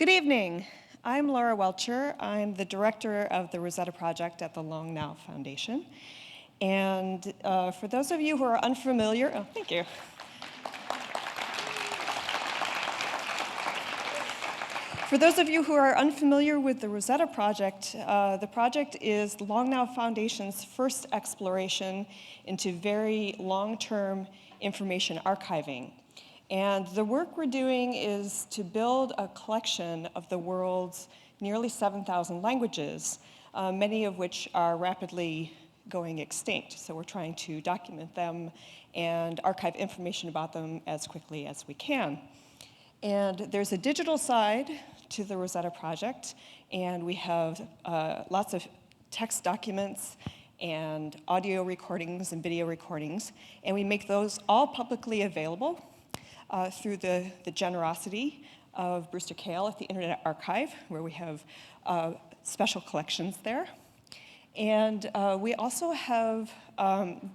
Good evening. I'm Laura Welcher. I'm the director of the Rosetta project at the Long Now Foundation. And for those of you who are unfamiliar, oh, thank you. For those of you who are unfamiliar with the Rosetta project, the project is the Long Now Foundation's first exploration into very long-term information archiving. And the work we're doing is to build a collection of the world's nearly 7,000 languages, many of which are rapidly going extinct. So we're trying to document them and archive information about them as quickly as we can. And there's a digital side to the Rosetta project, and we have lots of text documents and audio recordings and video recordings, and we make those all publicly available through the generosity of Brewster Kahle at the Internet Archive, where we have special collections there. And we also have,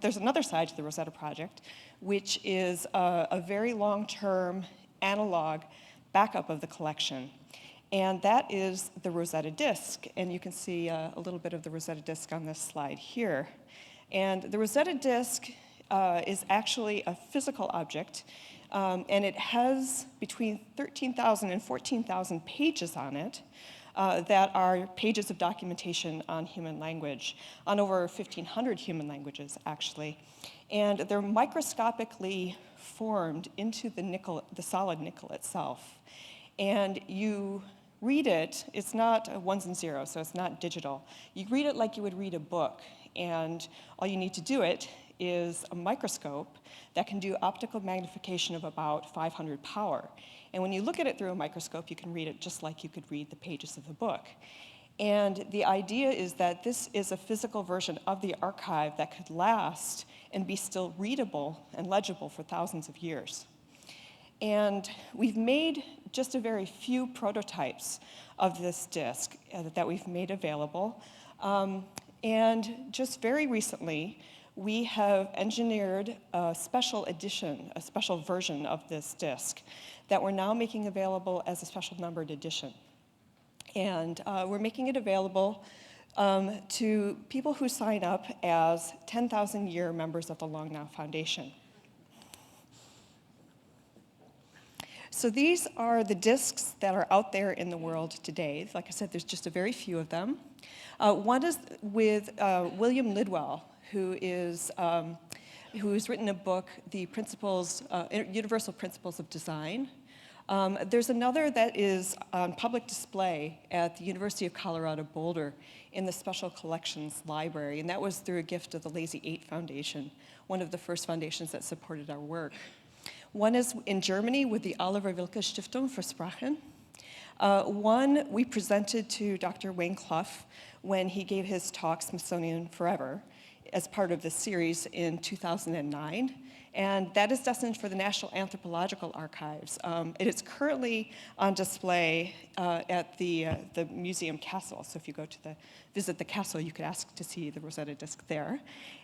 there's another side to the Rosetta project, which is a very long-term analog backup of the collection. And that is the Rosetta disk. And you can see a little bit of the Rosetta disk on this slide here. And the Rosetta disk is actually a physical object. And it has between 13,000 and 14,000 pages on it that are pages of documentation on human language, on over 1,500 human languages, actually. And they're microscopically formed into the solid nickel itself. And you read it, it's not ones and zeros, so it's not digital. You read it like you would read a book, and all you need to do it is a microscope that can do optical magnification of about 500 power. And when you look at it through a microscope, you can read it just like you could read the pages of a book. And the idea is that this is a physical version of the archive that could last and be still readable and legible for thousands of years. And we've made just a very few prototypes of this disk that we've made available. And just very recently, we have engineered a special edition, a special version of this disk that we're now making available as a special numbered edition. And we're making it available to people who sign up as 10,000-year members of the Long Now Foundation. So these are the disks that are out there in the world today. Like I said, there's just a very few of them. One is with William Lidwell, who's written a book, The Universal Principles of Design. There's another that is on public display at the University of Colorado Boulder in the Special Collections Library, and that was through a gift of the Lazy 8 Foundation, one of the first foundations that supported our work. One is in Germany with the Oliver Wilke Stiftung für Sprachen. One we presented to Dr. Wayne Clough when he gave his talk, Smithsonian Forever, as part of this series in 2009. And that is destined for the National Anthropological Archives. It is currently on display at the Museum Castle. So if you go to visit the castle, you could ask to see the Rosetta disk there.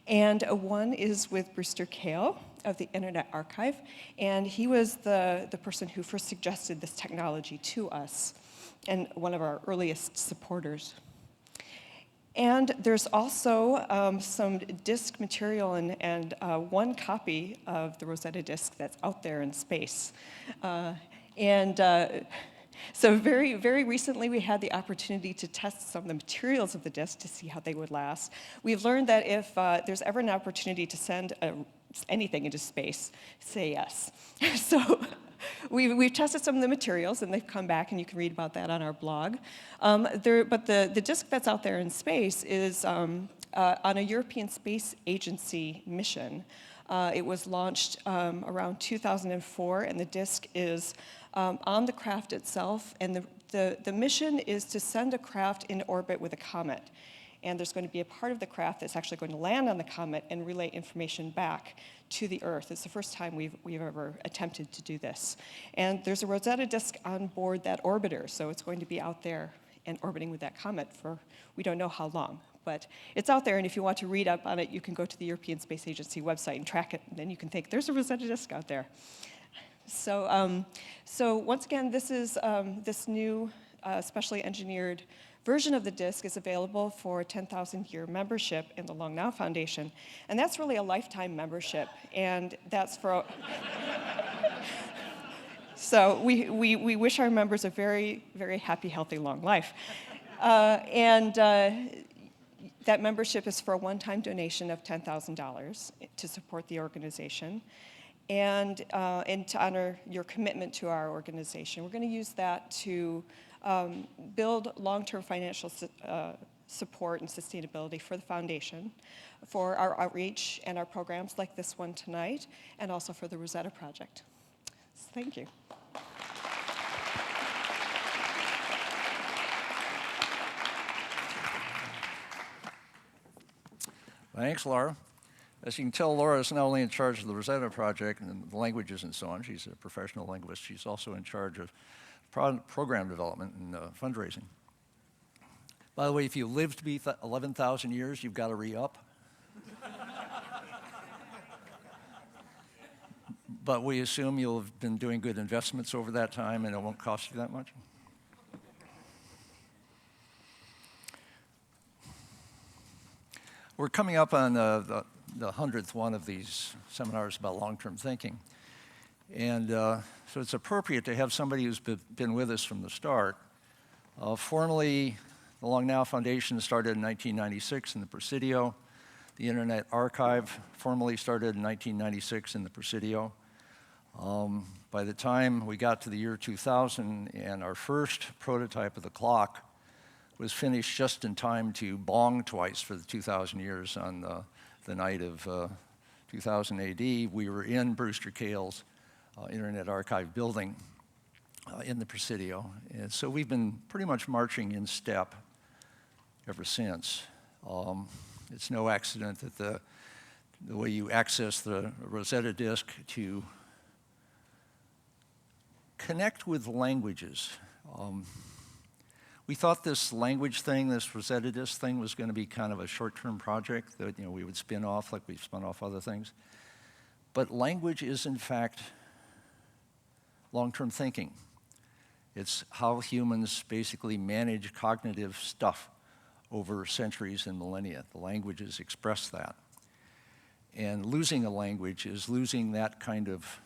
And one is with Brewster Kahle of the Internet Archive. And he was the person who first suggested this technology to us and one of our earliest supporters. And there's also some disk material and one copy of the Rosetta disk that's out there in space. So very, very recently, we had the opportunity to test some of the materials of the disk to see how they would last. We've learned that if there's ever an opportunity to send anything into space, say yes. So we've tested some of the materials, and they've come back, and you can read about that on our blog. But the disk that's out there in space is on a European Space Agency mission. It was launched around 2004, and the disk is on the craft itself. And the mission is to send a craft in orbit with a comet. And there's going to be a part of the craft that's actually going to land on the comet and relay information back to the Earth. It's the first time we've ever attempted to do this. And there's a Rosetta disk on board that orbiter, so it's going to be out there and orbiting with that comet for we don't know how long. But it's out there, and if you want to read up on it, you can go to the European Space Agency website and track it, and then you can think, there's a Rosetta disk out there. So once again, this is this new specially engineered version of the disk is available for a 10,000-year membership in the Long Now Foundation. And that's really a lifetime membership. And that's for... So we wish our members a very, very happy, healthy, long life. That membership is for a one-time donation of $10,000 to support the organization. And to honor your commitment to our organization. We're going to use that to build long-term financial support and sustainability for the foundation, for our outreach and our programs like this one tonight, and also for the Rosetta project. So thank you. Thanks, Laura. As you can tell, Laura is not only in charge of the Rosetta project and the languages and so on. She's a professional linguist. She's also in charge of program development and fundraising. By the way, if you live to be 11,000 years, you've got to re-up. But we assume you'll have been doing good investments over that time and it won't cost you that much. We're coming up on the 100th one of these seminars about long-term thinking. And so it's appropriate to have somebody who's been with us from the start. Formally, the Long Now Foundation started in 1996 in the Presidio. The Internet Archive formally started in 1996 in the Presidio. By the time we got to the year 2000 and our first prototype of the clock was finished just in time to bong twice for the 2,000 years on the night of 2000 AD, we were in Brewster Kahle's Internet Archive building in the Presidio. And so we've been pretty much marching in step ever since. It's no accident that the way you access the Rosetta disk to connect with languages. We thought this language thing, this Rosetta disk thing, was going to be kind of a short-term project that we would spin off like we've spun off other things. But language is, in fact, long-term thinking. It's how humans basically manage cognitive stuff over centuries and millennia. The languages express that. And losing a language is losing that kind of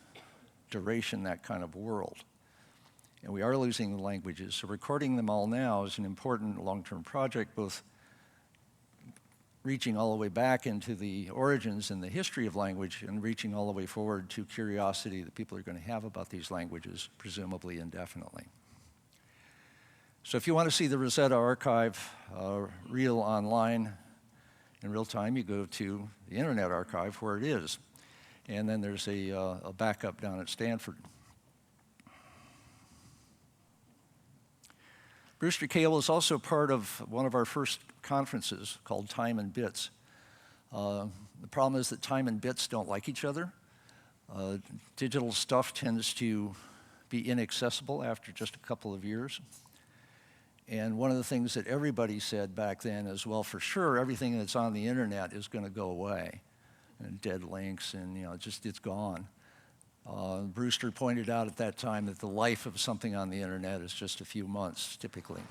duration, that kind of world. And we are losing the languages, so recording them all now is an important long-term project, both reaching all the way back into the origins and the history of language and reaching all the way forward to curiosity that people are going to have about these languages, presumably indefinitely. So if you want to see the Rosetta Archive real online in real time, you go to the Internet Archive where it is. And then there's a backup down at Stanford. Brewster Kahle is also part of one of our first conferences called Time and Bits. The problem is that time and bits don't like each other. Digital stuff tends to be inaccessible after just a couple of years. And one of the things that everybody said back then is, well, for sure, everything that's on the internet is going to go away. And dead links, and it's gone. Brewster pointed out at that time that the life of something on the internet is just a few months, typically.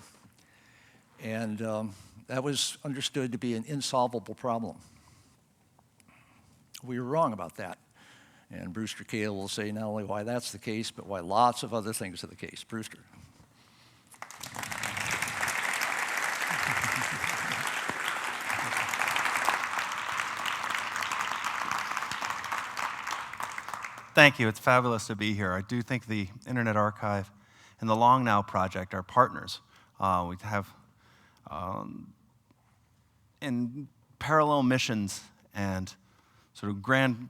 And that was understood to be an insolvable problem. We were wrong about that. And Brewster Kahle will say not only why that's the case, but why lots of other things are the case. Brewster. Thank you. It's fabulous to be here. I do think the Internet Archive and the Long Now Project are partners. We have in parallel missions and sort of grand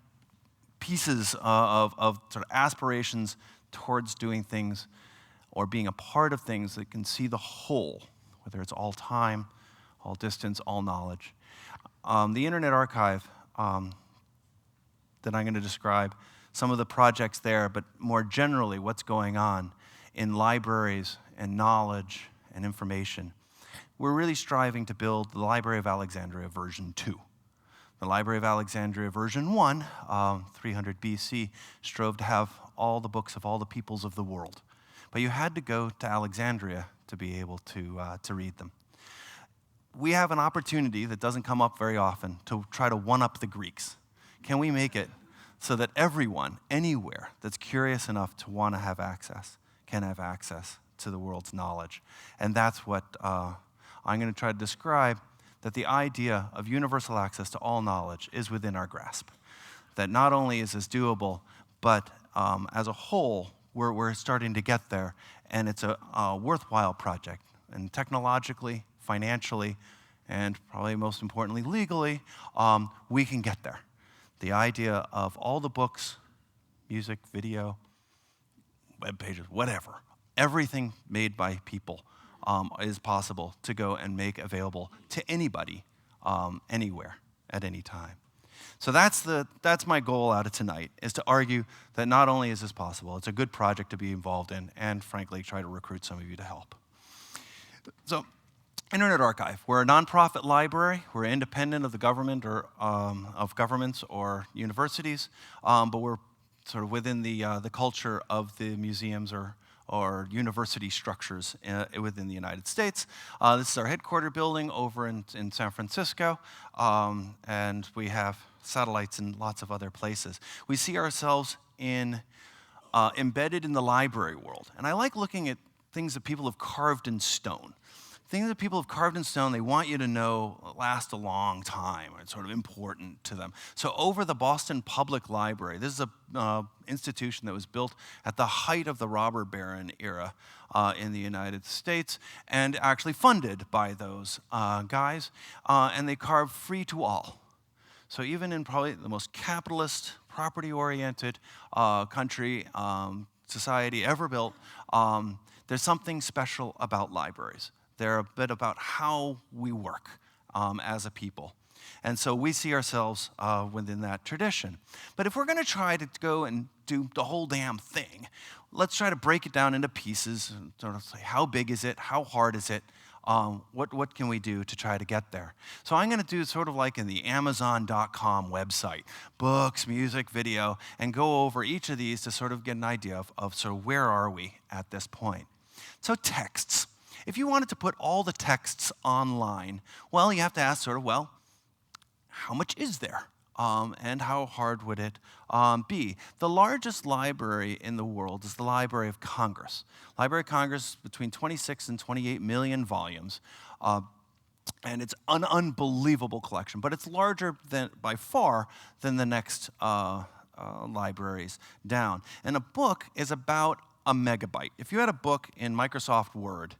pieces of sort of aspirations towards doing things or being a part of things that can see the whole, whether it's all time, all distance, all knowledge. The Internet Archive that I'm going to describe, some of the projects there, but more generally what's going on in libraries and knowledge and information. We're really striving to build the Library of Alexandria version 2. The Library of Alexandria version 1, 300 BC, strove to have all the books of all the peoples of the world. But you had to go to Alexandria to be able to read them. We have an opportunity that doesn't come up very often to try to one-up the Greeks. Can we make it so that everyone, anywhere, that's curious enough to want to have access, can have access to the world's knowledge? And that's what I'm going to try to describe, that the idea of universal access to all knowledge is within our grasp. That not only is this doable, but as a whole, we're starting to get there, and it's a worthwhile project. And technologically, financially, and probably most importantly, legally, we can get there. The idea of all the books, music, video, web pages, whatever, everything made by people is possible to go and make available to anybody, anywhere, at any time. So that's my goal out of tonight, is to argue that not only is this possible, it's a good project to be involved in, and frankly, try to recruit some of you to help. So, Internet Archive, we're a nonprofit library. We're independent of the government or of governments or universities, but we're sort of within the culture of the museums or university structures within the United States. This is our headquarter building over in San Francisco, and we have satellites in lots of other places. We see ourselves embedded in the library world, and I like looking at things that people have carved in stone. Things that people have carved in stone, they want you to know last a long time, or it's sort of important to them. So over the Boston Public Library, this is an institution that was built at the height of the robber baron era in the United States, and actually funded by those guys, and they carved free to all. So even in probably the most capitalist, property-oriented country, society ever built, there's something special about libraries. They're a bit about how we work as a people. And so we see ourselves within that tradition. But if we're going to try to go and do the whole damn thing, let's try to break it down into pieces and sort of say, how big is it? How hard is it? What can we do to try to get there? So I'm going to do sort of like in the Amazon.com website, books, music, video, and go over each of these to sort of get an idea of sort of where are we at this point. So texts. If you wanted to put all the texts online, well, you have to ask sort of, well, how much is there? And how hard would it be? The largest library in the world is the Library of Congress. Library of Congress, between 26 and 28 million volumes. And it's an unbelievable collection, but it's larger by far than the next libraries down. And a book is about a megabyte. If you had a book in Microsoft Word,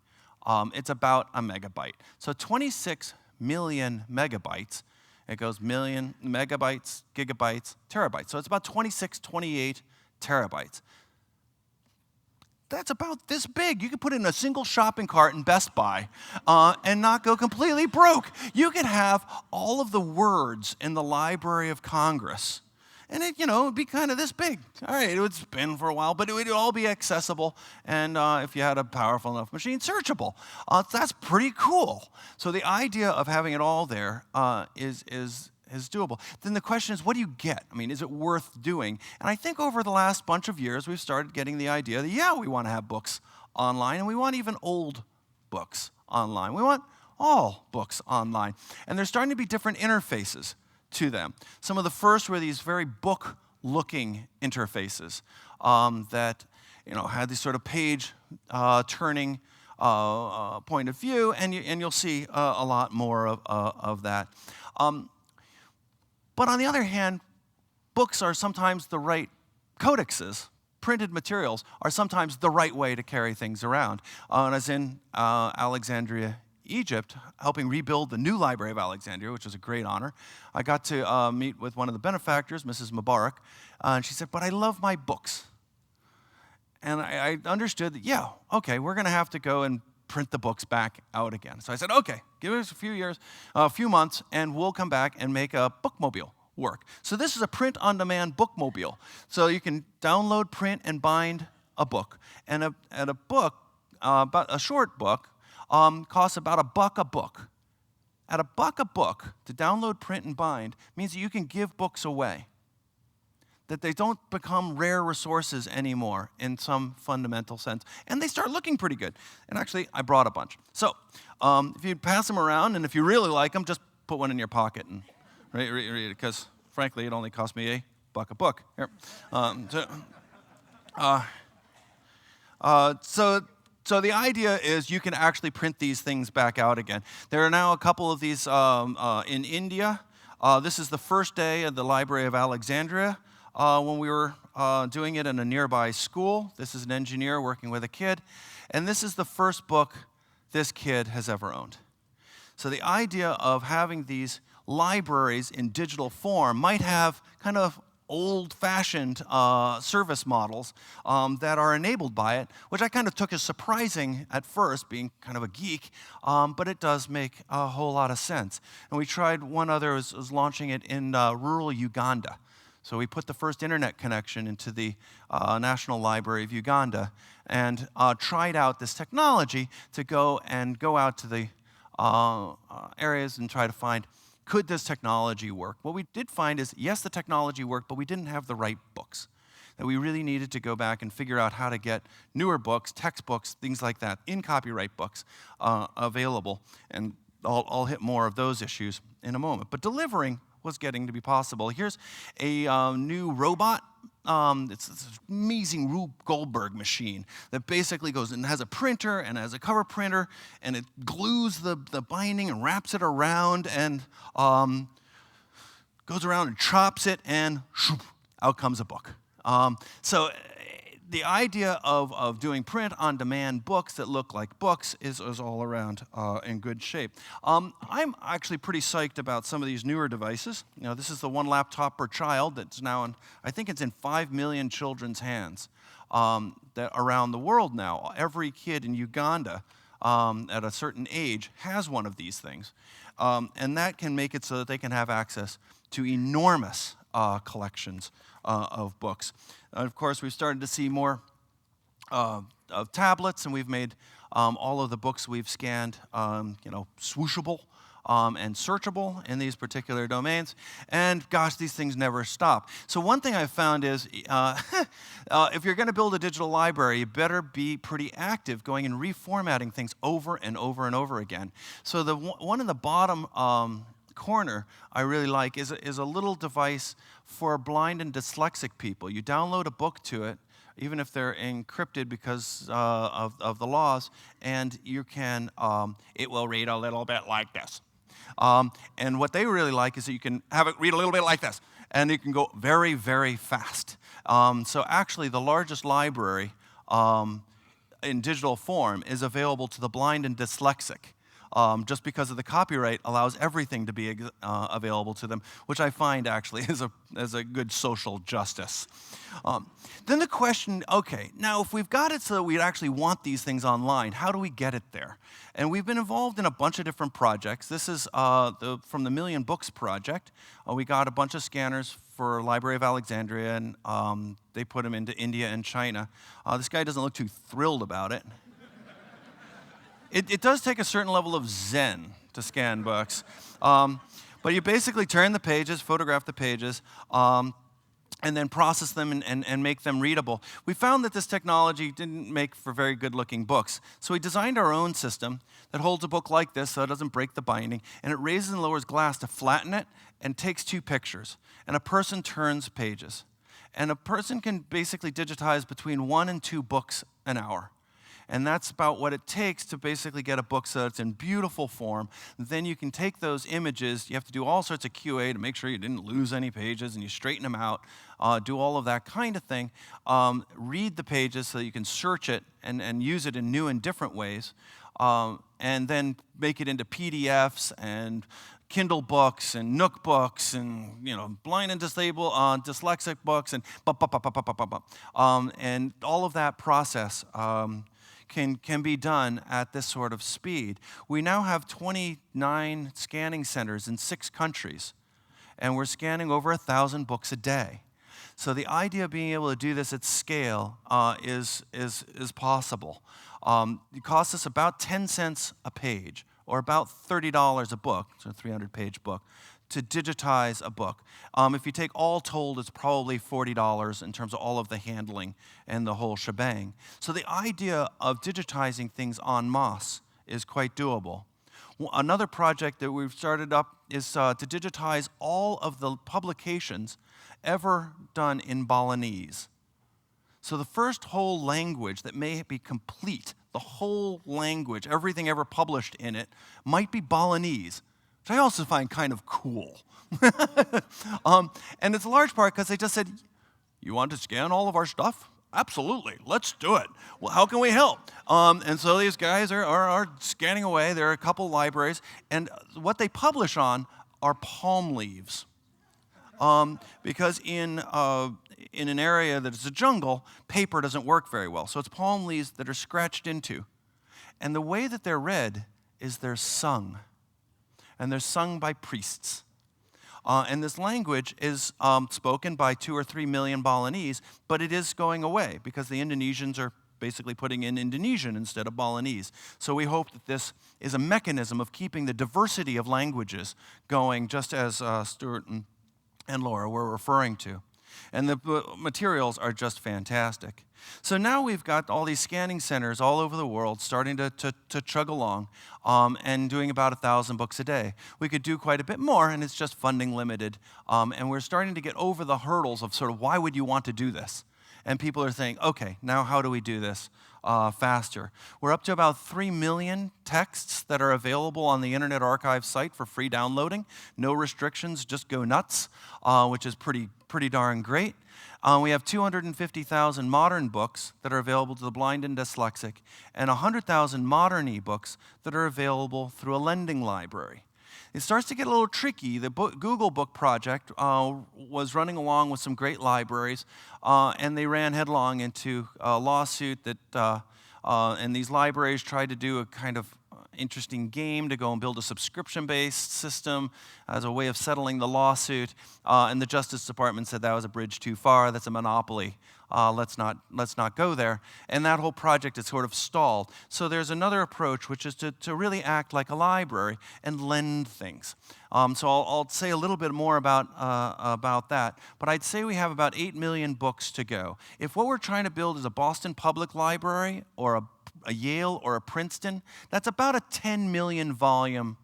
it's about a megabyte. So 26 million megabytes, it goes million, megabytes, gigabytes, terabytes. So it's about 26, 28 terabytes. That's about this big. You could put it in a single shopping cart in Best Buy and not go completely broke. You could have all of the words in the Library of Congress, and it would be kind of this big. All right, it would spin for a while, but it would all be accessible, and if you had a powerful enough machine, searchable. That's pretty cool. So the idea of having it all there is doable. Then the question is, what do you get? I mean, is it worth doing? And I think over the last bunch of years, we've started getting the idea that, yeah, we want to have books online, and we want even old books online. We want all books online. And there's starting to be different interfaces to them. Some of the first were these very book-looking interfaces that had this sort of page turning point of view, and you'll see a lot more of that. But on the other hand, books are sometimes the right codexes. Printed materials are sometimes the right way to carry things around. And as in Alexandria, Egypt, helping rebuild the new Library of Alexandria, which was a great honor, I got to meet with one of the benefactors, Mrs. Mubarak, and she said, but I love my books. And I understood that, yeah, okay, we're going to have to go and print the books back out again. So I said, okay, give us a few months, and we'll come back and make a bookmobile work. So this is a print-on-demand bookmobile. So you can download, print, and bind a book. And a book, about a short book, costs about $1 a book. At $1 a book, to download, print, and bind means that you can give books away. that they don't become rare resources anymore in some fundamental sense. And they start looking pretty good. And actually, I brought a bunch. So if you pass them around, and if you really like them, just put one in your pocket and read it, because frankly, it only cost me $1 a book. Here. So the idea is you can actually print these things back out again. There are now a couple of these in India. This is the first day of the Library of Alexandria when we were doing it in a nearby school. This is an engineer working with a kid. And this is the first book this kid has ever owned. So the idea of having these libraries in digital form might have kind of old-fashioned service models that are enabled by it, which I kind of took as surprising at first, being kind of a geek, but it does make a whole lot of sense. And we tried one other, was launching it in rural Uganda. So we put the first internet connection into the National Library of Uganda and tried out this technology to go out to the areas and try to find, could this technology work? What we did find is, yes, the technology worked, but we didn't have the right books. That we really needed to go back and figure out how to get newer books, textbooks, things like that, in copyright books available. And I'll hit more of those issues in a moment. But delivering was getting to be possible. Here's a new robot. It's this amazing Rube Goldberg machine that basically goes and has a printer and has a cover printer, and it glues the binding and wraps it around and goes around and chops it, and shoop, out comes a book. So the idea of doing print-on-demand books that look like books is all around in good shape. I'm actually pretty psyched about some of these newer devices. You know, this is the one laptop per child that's now I think it's in 5 million children's hands that around the world now. Every kid in Uganda at a certain age has one of these things. And that can make it so that they can have access to enormous collections of books. And of course, we've started to see more of tablets, and we've made all of the books we've scanned, swooshable and searchable in these particular domains. And gosh, these things never stop. So one thing I've found is, if you're going to build a digital library, you better be pretty active, going and reformatting things over and over and over again. So the one in the bottom corner I really like is a little device for blind and dyslexic people. You download a book to it, even if they're encrypted because of the laws, and you can, it will read a little bit like this. And what they really like is that you can have it read a little bit like this, and it can go very, very fast. So actually, the largest library in digital form is available to the blind and dyslexic. Just because of the copyright allows everything to be available to them, which I find actually is a good social justice. Then the question, okay, now if we've got it so that we actually want these things online, how do we get it there? And we've been involved in a bunch of different projects. This is from the Million Books Project. We got a bunch of scanners for Library of Alexandria, and they put them into India and China. This guy doesn't look too thrilled about it. It does take a certain level of zen to scan books. But you basically turn the pages, photograph the pages, and then process them and make them readable. We found that this technology didn't make for very good-looking books. So we designed our own system that holds a book like this so it doesn't break the binding, and it raises and lowers glass to flatten it and takes 2 pictures. And a person turns pages. And a person can basically digitize between 1 and 2 books an hour. And that's about what it takes to basically get a book so it's in beautiful form. Then you can take those images. You have to do all sorts of QA to make sure you didn't lose any pages, and you straighten them out, do all of that kind of thing. Read the pages so that you can search it and use it in new and different ways. And then make it into PDFs and Kindle books and Nook books and blind and disabled, dyslexic books and and all of that process can be done at this sort of speed. We now have 29 scanning centers in 6 countries, and we're scanning over 1,000 books a day. So the idea of being able to do this at scale is possible. It costs us about 10 cents a page, or about $30 a book, so a 300-page book, to digitize a book. If you take all told, it's probably $40 in terms of all of the handling and the whole shebang. So the idea of digitizing things en masse is quite doable. Another project that we've started up is to digitize all of the publications ever done in Balinese. So the first whole language that may be complete, the whole language, everything ever published in it, might be Balinese, which I also find kind of cool. And it's a large part because they just said, you want to scan all of our stuff? Absolutely, let's do it. Well, how can we help? And so these guys are scanning away. There are a couple libraries, and what they publish on are palm leaves. Because in an area that is a jungle, paper doesn't work very well. So it's palm leaves that are scratched into. And the way that they're read is they're sung. And they're sung by priests. And this language is spoken by 2 or 3 million Balinese, but it is going away because the Indonesians are basically putting in Indonesian instead of Balinese. So we hope that this is a mechanism of keeping the diversity of languages going, just as Stuart and Laura were referring to. And the materials are just fantastic. So now we've got all these scanning centers all over the world starting to chug along and doing about 1,000 books a day. We could do quite a bit more, and it's just funding limited. And we're starting to get over the hurdles of sort of why would you want to do this? And people are saying, okay, now how do we do this faster? We're up to about 3 million texts that are available on the Internet Archive site for free downloading. No restrictions, just go nuts, which is pretty darn great. We have 250,000 modern books that are available to the blind and dyslexic, and 100,000 modern ebooks that are available through a lending library. It starts to get a little tricky. The Google Book Project was running along with some great libraries, and they ran headlong into a lawsuit that, and these libraries tried to do a kind of interesting game to go and build a subscription-based system as a way of settling the lawsuit, and the Justice Department said that was a bridge too far. That's a monopoly. Let's not go there. And that whole project is sort of stalled. So there's another approach, which is to really act like a library and lend things. So I'll say a little bit more about that. But I'd say we have about 8 million books to go. If what we're trying to build is a Boston Public Library or a Yale or a Princeton, that's about a 10 million volume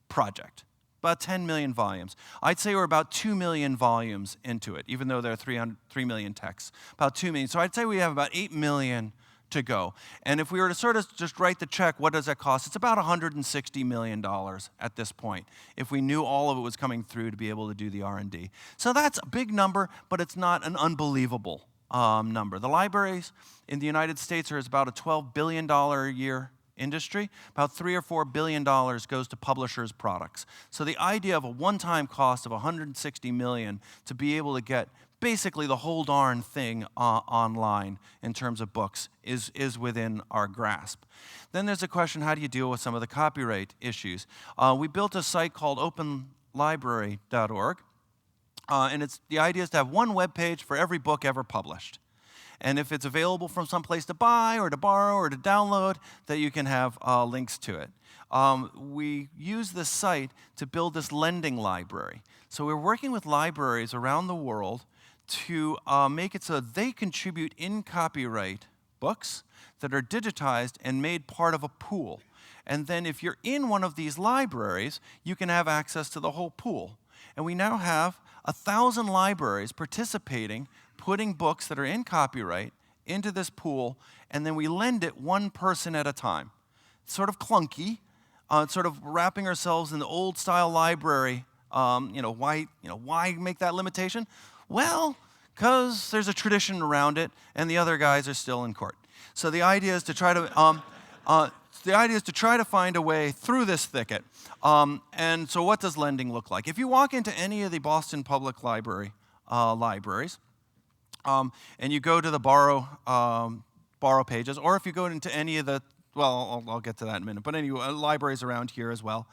project. About 10 million volumes. I'd say we're about 2 million volumes into it, even though there are 3 million texts. About 2 million. So I'd say we have about 8 million to go. And if we were to sort of just write the check, what does that cost? It's about $160 million at this point, if we knew all of it was coming through to be able to do the R&D. So that's a big number, but it's not an unbelievable number. The libraries in the United States are about a $12 billion a year industry. About $3 or $4 billion goes to publishers' products. So the idea of a one-time cost of $160 million to be able to get basically the whole darn thing online in terms of books is within our grasp. Then there's a question, how do you deal with some of the copyright issues? We built a site called openlibrary.org. And the idea is to have one web page for every book ever published. And if it's available from someplace to buy or to borrow or to download, that you can have links to it. We use this site to build this lending library. So we're working with libraries around the world to make it so they contribute in copyright books that are digitized and made part of a pool. And then if you're in one of these libraries, you can have access to the whole pool. And we now have 1,000 libraries participating, putting books that are in copyright into this pool, and then we lend it one person at a time. It's sort of clunky, sort of wrapping ourselves in the old-style library. Why make that limitation? Well, because there's a tradition around it, and the other guys are still in court. So the idea is to try to find a way through this thicket. And so what does lending look like? If you walk into any of the Boston Public Library libraries, and you go to the borrow pages, or if you go into any of the, well, I'll get to that in a minute, but anyway, libraries around here as well,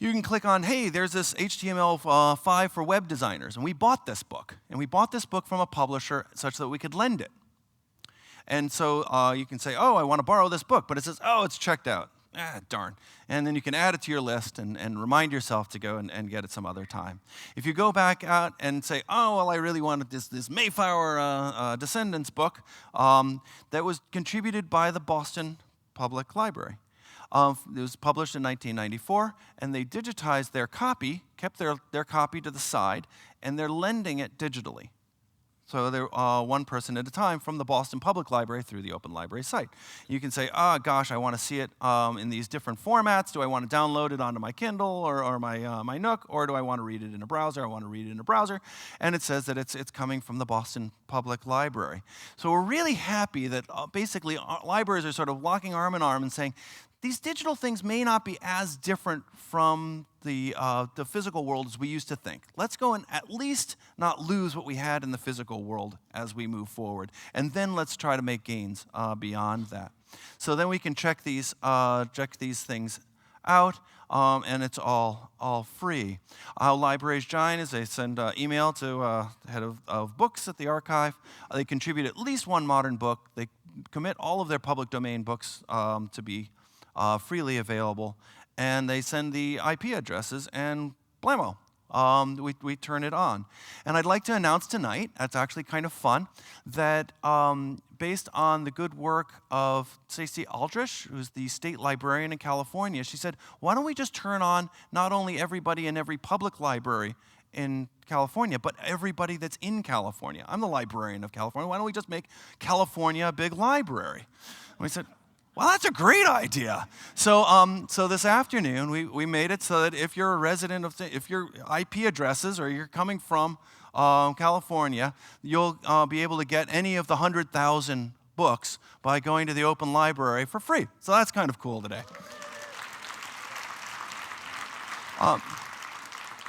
you can click on, hey, there's this HTML5 for web designers, and we bought this book. And we bought this book from a publisher such that we could lend it. And so you can say, oh, I want to borrow this book, but it says, oh, it's checked out. darn. And then you can add it to your list and remind yourself to go and get it some other time. If you go back out and say, oh, well, I really wanted this Mayflower Descendants book that was contributed by the Boston Public Library. It was published in 1994, and they digitized their copy, kept their copy to the side, and they're lending it digitally. So they're one person at a time from the Boston Public Library through the Open Library site. You can say, oh, gosh, I want to see it in these different formats. Do I want to download it onto my Kindle or my Nook, or do I want to read it in a browser? I want to read it in a browser. And it says that it's coming from the Boston Public Library. So we're really happy that basically libraries are sort of walking arm in arm and saying, these digital things may not be as different from the physical world as we used to think. Let's go and at least not lose what we had in the physical world as we move forward. And then let's try to make gains beyond that. So then we can check these things out, and it's all free. How libraries shine is they send email to the head of books at the archive. They contribute at least one modern book. They commit all of their public domain books to be freely available, and they send the IP addresses, and blammo, we turn it on. And I'd like to announce tonight, that's actually kind of fun, that based on the good work of Stacey Aldrich, who's the state librarian in California, she said, why don't we just turn on not only everybody in every public library in California, but everybody that's in California. I'm the librarian of California. Why don't we just make California a big library? And we said, well, that's a great idea. So, so this afternoon, we made it so that if you're a resident if your IP addresses or you're coming from California, you'll be able to get any of the 100,000 books by going to the Open Library for free. So that's kind of cool today.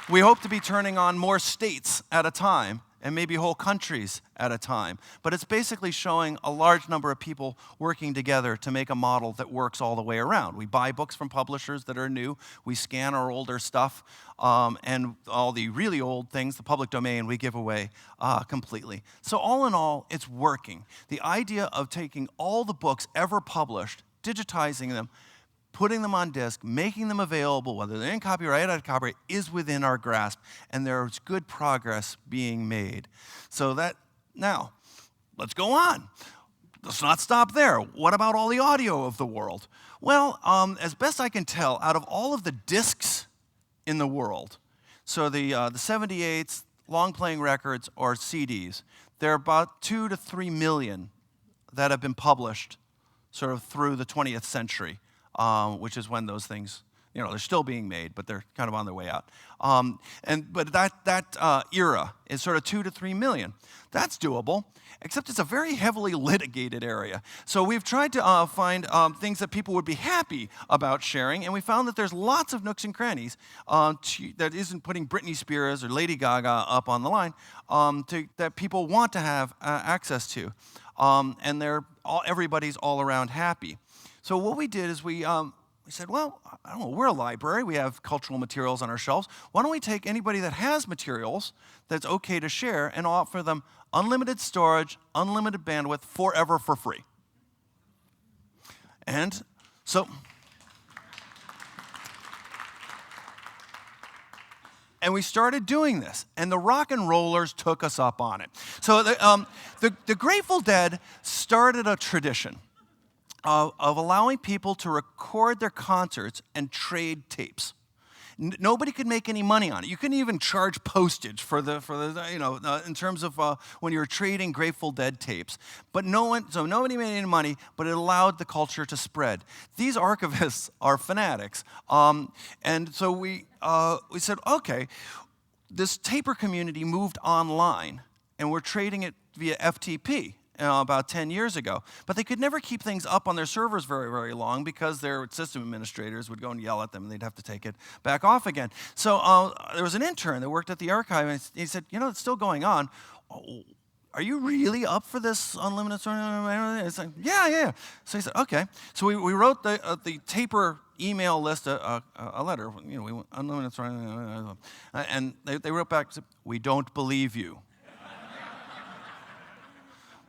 We hope to be turning on more states at a time, and maybe whole countries at a time. But it's basically showing a large number of people working together to make a model that works all the way around. We buy books from publishers that are new, we scan our older stuff, and all the really old things, the public domain, we give away completely. So all in all, it's working. The idea of taking all the books ever published, digitizing them, putting them on disk, making them available, whether they're in copyright or out of copyright, is within our grasp, and there's good progress being made. So that, now, let's go on. Let's not stop there. What about all the audio of the world? Well, as best I can tell, out of all of the discs in the world, so the 78s, long-playing records, or CDs, there are about 2 to 3 million that have been published sort of through the 20th century. Which is when those things, they're still being made, but they're kind of on their way out. But that era is sort of 2 to 3 million. That's doable, except it's a very heavily litigated area. So we've tried to find things that people would be happy about sharing, and we found that there's lots of nooks and crannies that isn't putting Britney Spears or Lady Gaga up on the line that people want to have access to, and everybody's all around happy. So what we did is we said, well, I don't know, we're a library. We have cultural materials on our shelves. Why don't we take anybody that has materials that's okay to share and offer them unlimited storage, unlimited bandwidth, forever for free? And so, and we started doing this, and the rock and rollers took us up on it. So the Grateful Dead started a tradition of allowing people to record their concerts and trade tapes. Nobody could make any money on it. You couldn't even charge postage for the in terms of when you're trading Grateful Dead tapes. But nobody made any money, but it allowed the culture to spread. These archivists are fanatics. And so we said, okay, this taper community moved online, and we're trading it via FTP. About 10 years ago. But they could never keep things up on their servers very, very long because their system administrators would go and yell at them, and they'd have to take it back off again. So there was an intern that worked at the archive, and he said, it's still going on. Are you really up for this unlimited storage? It's like, yeah. So he said, okay. So we wrote the taper email list a letter. We want unlimited storage. And they wrote back, we don't believe you.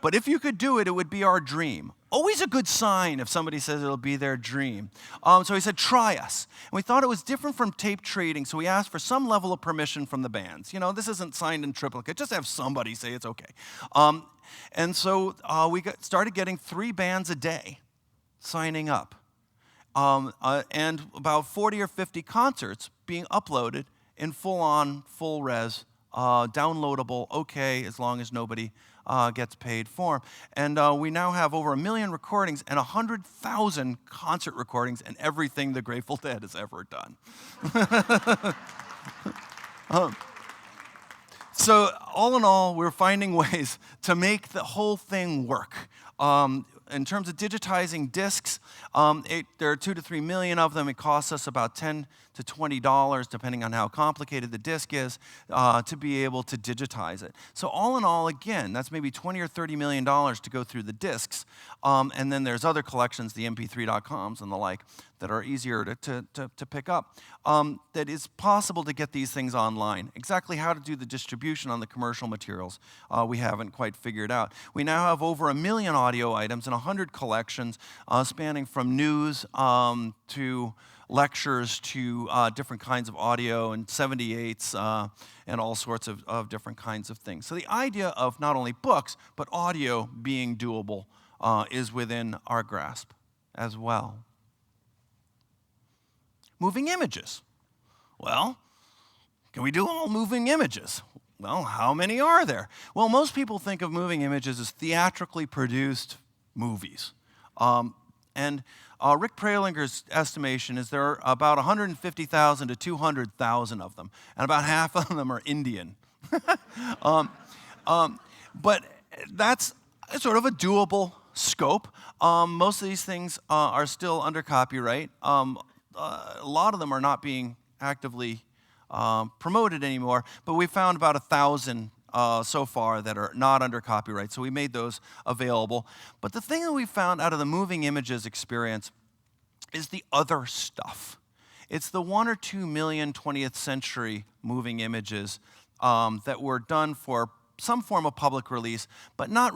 But if you could do it, it would be our dream. always a good sign if somebody says it'll be their dream. So he said, try us. And we thought it was different from tape trading, so we asked for some level of permission from the bands. You know, this isn't signed in triplicate. Just have somebody say it's okay. And so we started getting 3 bands a day signing up. And about 40 or 50 concerts being uploaded in full-on, full-res, downloadable, okay, as long as nobody gets paid for them. And we now have over 1 million recordings and 100,000 concert recordings and everything the Grateful Dead has ever done. So all in all, we're finding ways to make the whole thing work. In terms of digitizing discs, there are 2 to 3 million of them. It costs us about $10 to $20, depending on how complicated the disc is, to be able to digitize it. So all in all, again, that's maybe $20 or $30 million to go through the discs. And then there's other collections, the mp3.coms and the like, that are easier to pick up. That it's possible to get these things online. Exactly how to do the distribution on the commercial materials, we haven't quite figured out. We now have over 1 million audio items and 100 collections spanning from news to lectures to different kinds of audio and 78s and all sorts of different kinds of things. So the idea of not only books, but audio being doable is within our grasp as well. Moving images. Well, can we do all moving images? Well, how many are there? Well, most people think of moving images as theatrically produced movies. And Rick Pralinger's estimation is there are about 150,000 to 200,000 of them, and about half of them are Indian. But that's sort of a doable scope. Most of these things are still under copyright. A lot of them are not being actively promoted anymore, but we found about 1,000 so far that are not under copyright, so we made those available. But the thing that we found out of the moving images experience is the other stuff. It's the 1 or 2 million 20th century moving images that were done for some form of public release, but not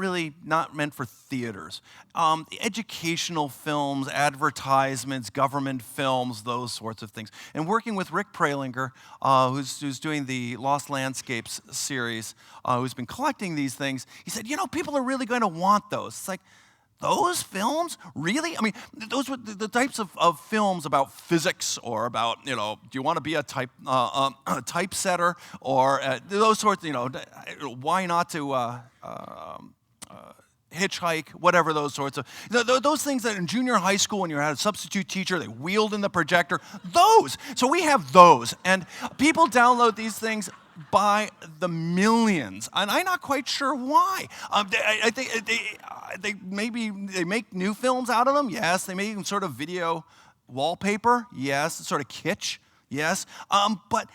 meant for theaters. The educational films, advertisements, government films, those sorts of things. And working with Rick Pralinger, who's doing the Lost Landscapes series, who's been collecting these things, he said, you know, people are really going to want those. It's like, those films? Really? I mean, those were the types of films about physics or about, you know, do you want to be a typesetter or those sorts, you know, why not to hitchhike, whatever those sorts of, those things that in junior high school when you had a substitute teacher, they wheeled in the projector, those. So we have those. And people download these things by the millions, and I'm not quite sure why. I think they make new films out of them. Yes, they make sort of video wallpaper. Yes, sort of kitsch. Yes, but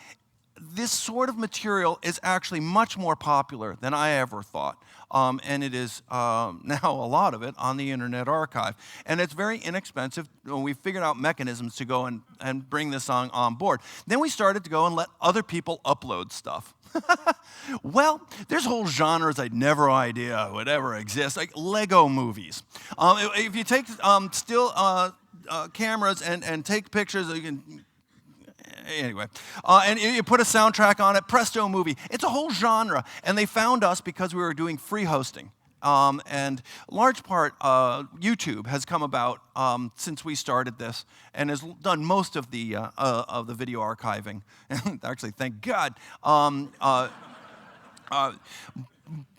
this sort of material is actually much more popular than I ever thought. And it is now a lot of it on the Internet Archive. And it's very inexpensive. We figured out mechanisms to go and bring this on board. Then we started to go and let other people upload stuff. Well, there's whole genres I'd never idea would ever exist, like Lego movies. If you take still cameras and take pictures, you can... Anyway, and you put a soundtrack on it, presto movie. It's a whole genre, and they found us because we were doing free hosting. And large part, YouTube has come about since we started this, and has done most of the video archiving. Actually, thank God.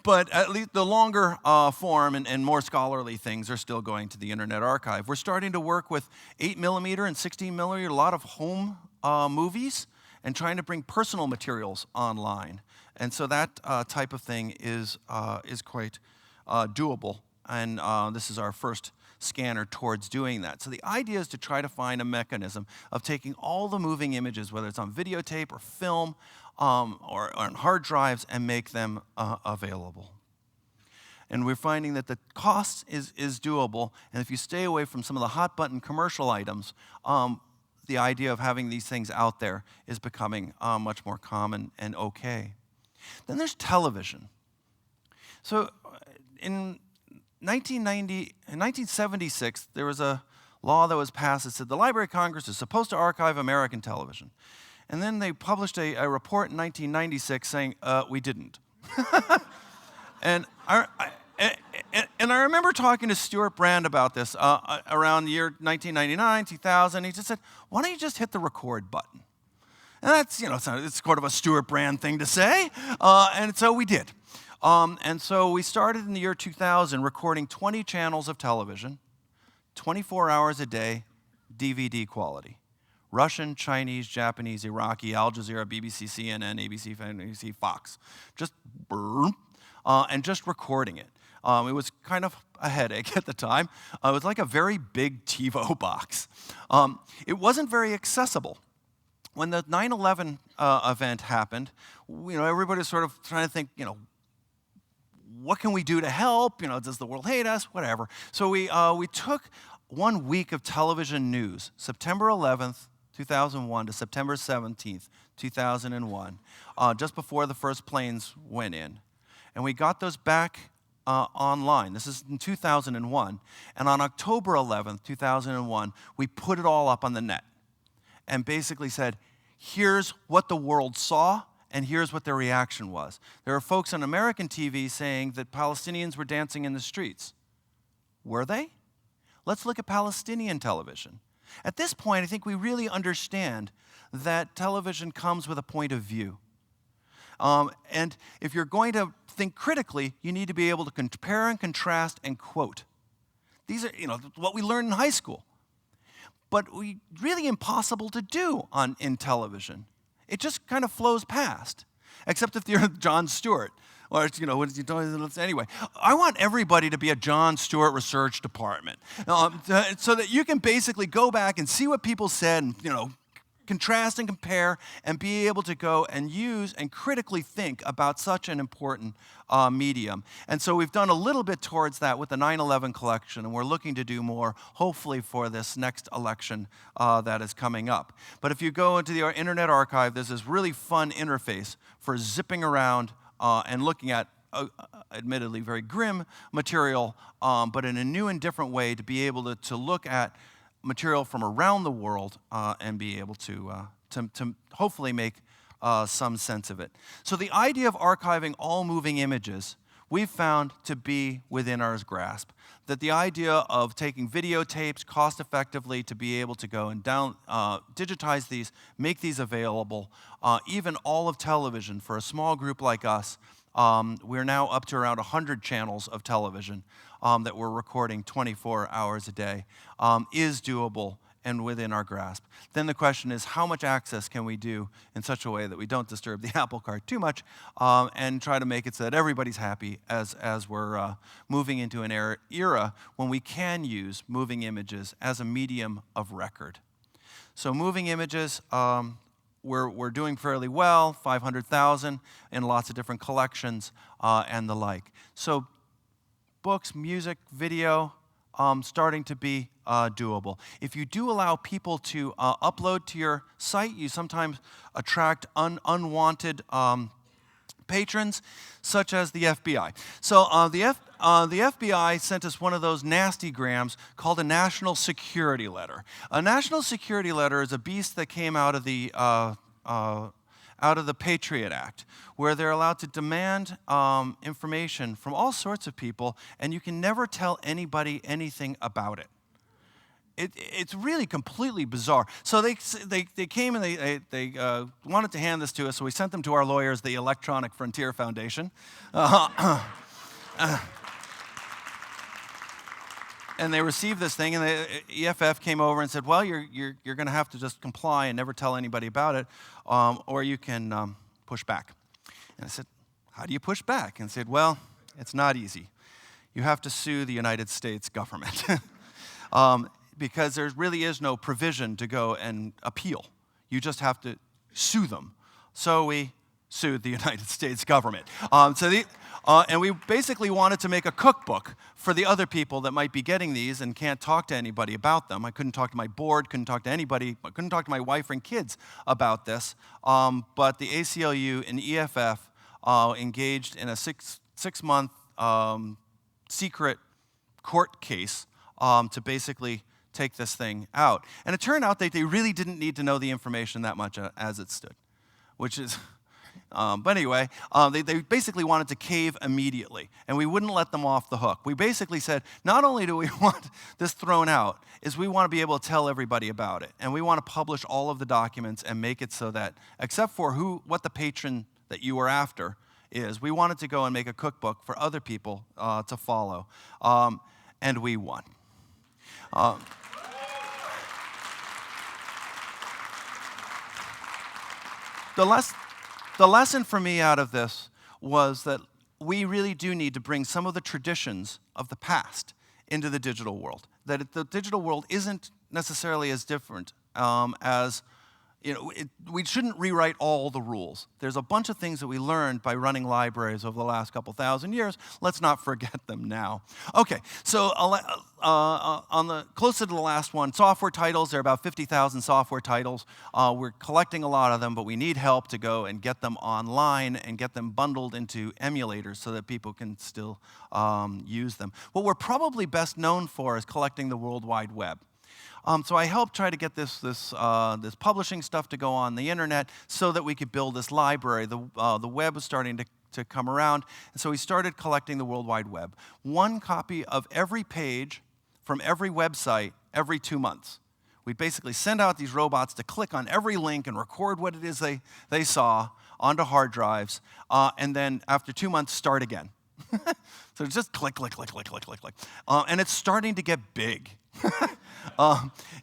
But at least the longer form and more scholarly things are still going to the Internet Archive. We're starting to work with 8mm and 16mm, a lot of home movies, and trying to bring personal materials online. And so that type of thing is quite doable. And this is our first scanner towards doing that. So the idea is to try to find a mechanism of taking all the moving images, whether it's on videotape or film or on hard drives, and make them available. And we're finding that the cost is doable, and if you stay away from some of the hot button commercial items, the idea of having these things out there is becoming much more common and okay. Then there's television. So in in 1976, there was a law that was passed that said the Library of Congress is supposed to archive American television. And then they published a report in 1996 saying, we didn't. And I remember talking to Stuart Brand about this around the year 1999, 2000. He just said, why don't you just hit the record button? And that's, it's sort of a Stuart Brand thing to say. And so we did. And so we started in the year 2000 recording 20 channels of television, 24 hours a day, DVD quality. Russian, Chinese, Japanese, Iraqi, Al Jazeera, BBC, CNN, ABC, NBC, Fox. Just and just recording it. It was kind of a headache at the time. It was like a very big TiVo box. It wasn't very accessible. When the 9/11 event happened, everybody was sort of trying to think, what can we do to help? Does the world hate us? Whatever. So we took 1 week of television news, September 11th, 2001 to September 17th, 2001, just before the first planes went in. And we got those back online. This is in 2001. And on October 11th, 2001, we put it all up on the net and basically said, here's what the world saw, and here's what their reaction was. There are folks on American TV saying that Palestinians were dancing in the streets. Were they? Let's look at Palestinian television. At this point, I think we really understand that television comes with a point of view. And if you're going to think critically, you need to be able to compare and contrast and quote. These are, what we learned in high school. But really impossible to do in television. It just kind of flows past, except if you're Jon Stewart. Or, anyway, I want everybody to be a Jon Stewart research department so that you can basically go back and see what people said and, contrast and compare and be able to go and use and critically think about such an important medium. And so we've done a little bit towards that with the 9/11 collection, and we're looking to do more, hopefully, for this next election that is coming up. But if you go into the Internet Archive, there's this really fun interface for zipping around and looking at, admittedly, very grim material, but in a new and different way to be able to look at material from around the world and be able to hopefully make some sense of it. So the idea of archiving all moving images we've found to be within our grasp. That the idea of taking videotapes cost effectively to be able to go and digitize these, make these available, even all of television for a small group like us. We're now up to around 100 channels of television that we're recording 24 hours a day, is doable and within our grasp. Then the question is, how much access can we do in such a way that we don't disturb the apple cart too much and try to make it so that everybody's happy as we're moving into an era when we can use moving images as a medium of record. So moving images, we're doing fairly well, 500,000 in lots of different collections and the like. So books, music, video, starting to be doable. If you do allow people to upload to your site, you sometimes attract unwanted patrons, such as the FBI. So the FBI sent us one of those nasty grams called a national security letter. A national security letter is a beast that came out of the Patriot Act, where they're allowed to demand information from all sorts of people, and you can never tell anybody anything about it. It's really completely bizarre. So they came and they wanted to hand this to us, so we sent them to our lawyers, the Electronic Frontier Foundation. And they received this thing, and the EFF came over and said, well, you're going to have to just comply and never tell anybody about it, or you can push back. And I said, how do you push back? And said, well, it's not easy. You have to sue the United States government. Because there really is no provision to go and appeal. You just have to sue them. So we sued the United States government. And we basically wanted to make a cookbook for the other people that might be getting these and can't talk to anybody about them. I couldn't talk to my board, couldn't talk to anybody, I couldn't talk to my wife and kids about this. But the ACLU and EFF engaged in a six-month secret court case to basically take this thing out. And it turned out that they really didn't need to know the information that much as it stood, which is, but anyway, they basically wanted to cave immediately, and we wouldn't let them off the hook. We basically said, not only do we want this thrown out, is we want to be able to tell everybody about it, and we want to publish all of the documents and make it so that, except for what the patron that you were after is, we wanted to go and make a cookbook for other people to follow, and we won. The lesson for me out of this was that we really do need to bring some of the traditions of the past into the digital world. That the digital world isn't necessarily as different as, we shouldn't rewrite all the rules. There's a bunch of things that we learned by running libraries over the last couple thousand years. Let's not forget them now. Okay, so on the closer to the last one, software titles. There are about 50,000 software titles. We're collecting a lot of them, but we need help to go and get them online and get them bundled into emulators so that people can still use them. What we're probably best known for is collecting the World Wide Web. So I helped try to get this publishing stuff to go on the internet so that we could build this library. The web was starting to come around, and so we started collecting the World Wide Web. One copy of every page from every website every 2 months. We'd basically send out these robots to click on every link and record what it is they saw onto hard drives, and then after 2 months, start again. So just click, click, click, click, click, click, click. And it's starting to get big.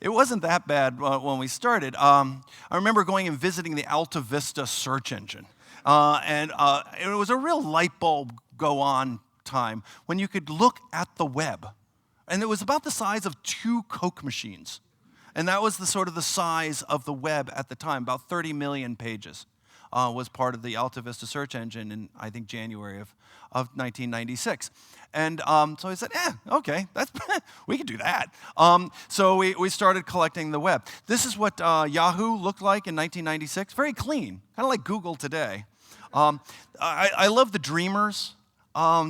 It wasn't that bad when we started. I remember going and visiting the Alta Vista search engine. And it was a real light bulb go on time when you could look at the web. And it was about the size of 2 Coke machines. And that was the size of the web at the time, about 30 million pages. Was part of the Alta Vista search engine in, I think, January of 1996. And so I said, okay, we can do that. So we started collecting the web. This is what Yahoo looked like in 1996. Very clean, kind of like Google today. I love the Dreamers.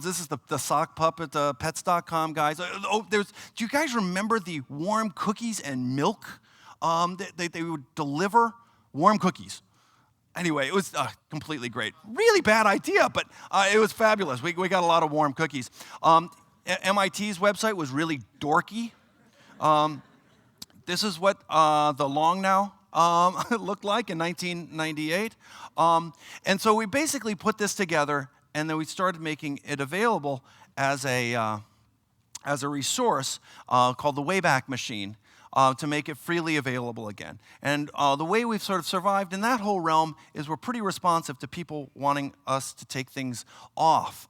This is the sock puppet, pets.com guys. Do you guys remember the warm cookies and milk? They would deliver warm cookies. Anyway, it was completely great. Really bad idea, but it was fabulous. We got a lot of warm cookies. MIT's website was really dorky. This is what the Long Now looked like in 1998. And so we basically put this together, and then we started making it available as a resource called the Wayback Machine. To make it freely available again. And the way we've sort of survived in that whole realm is we're pretty responsive to people wanting us to take things off.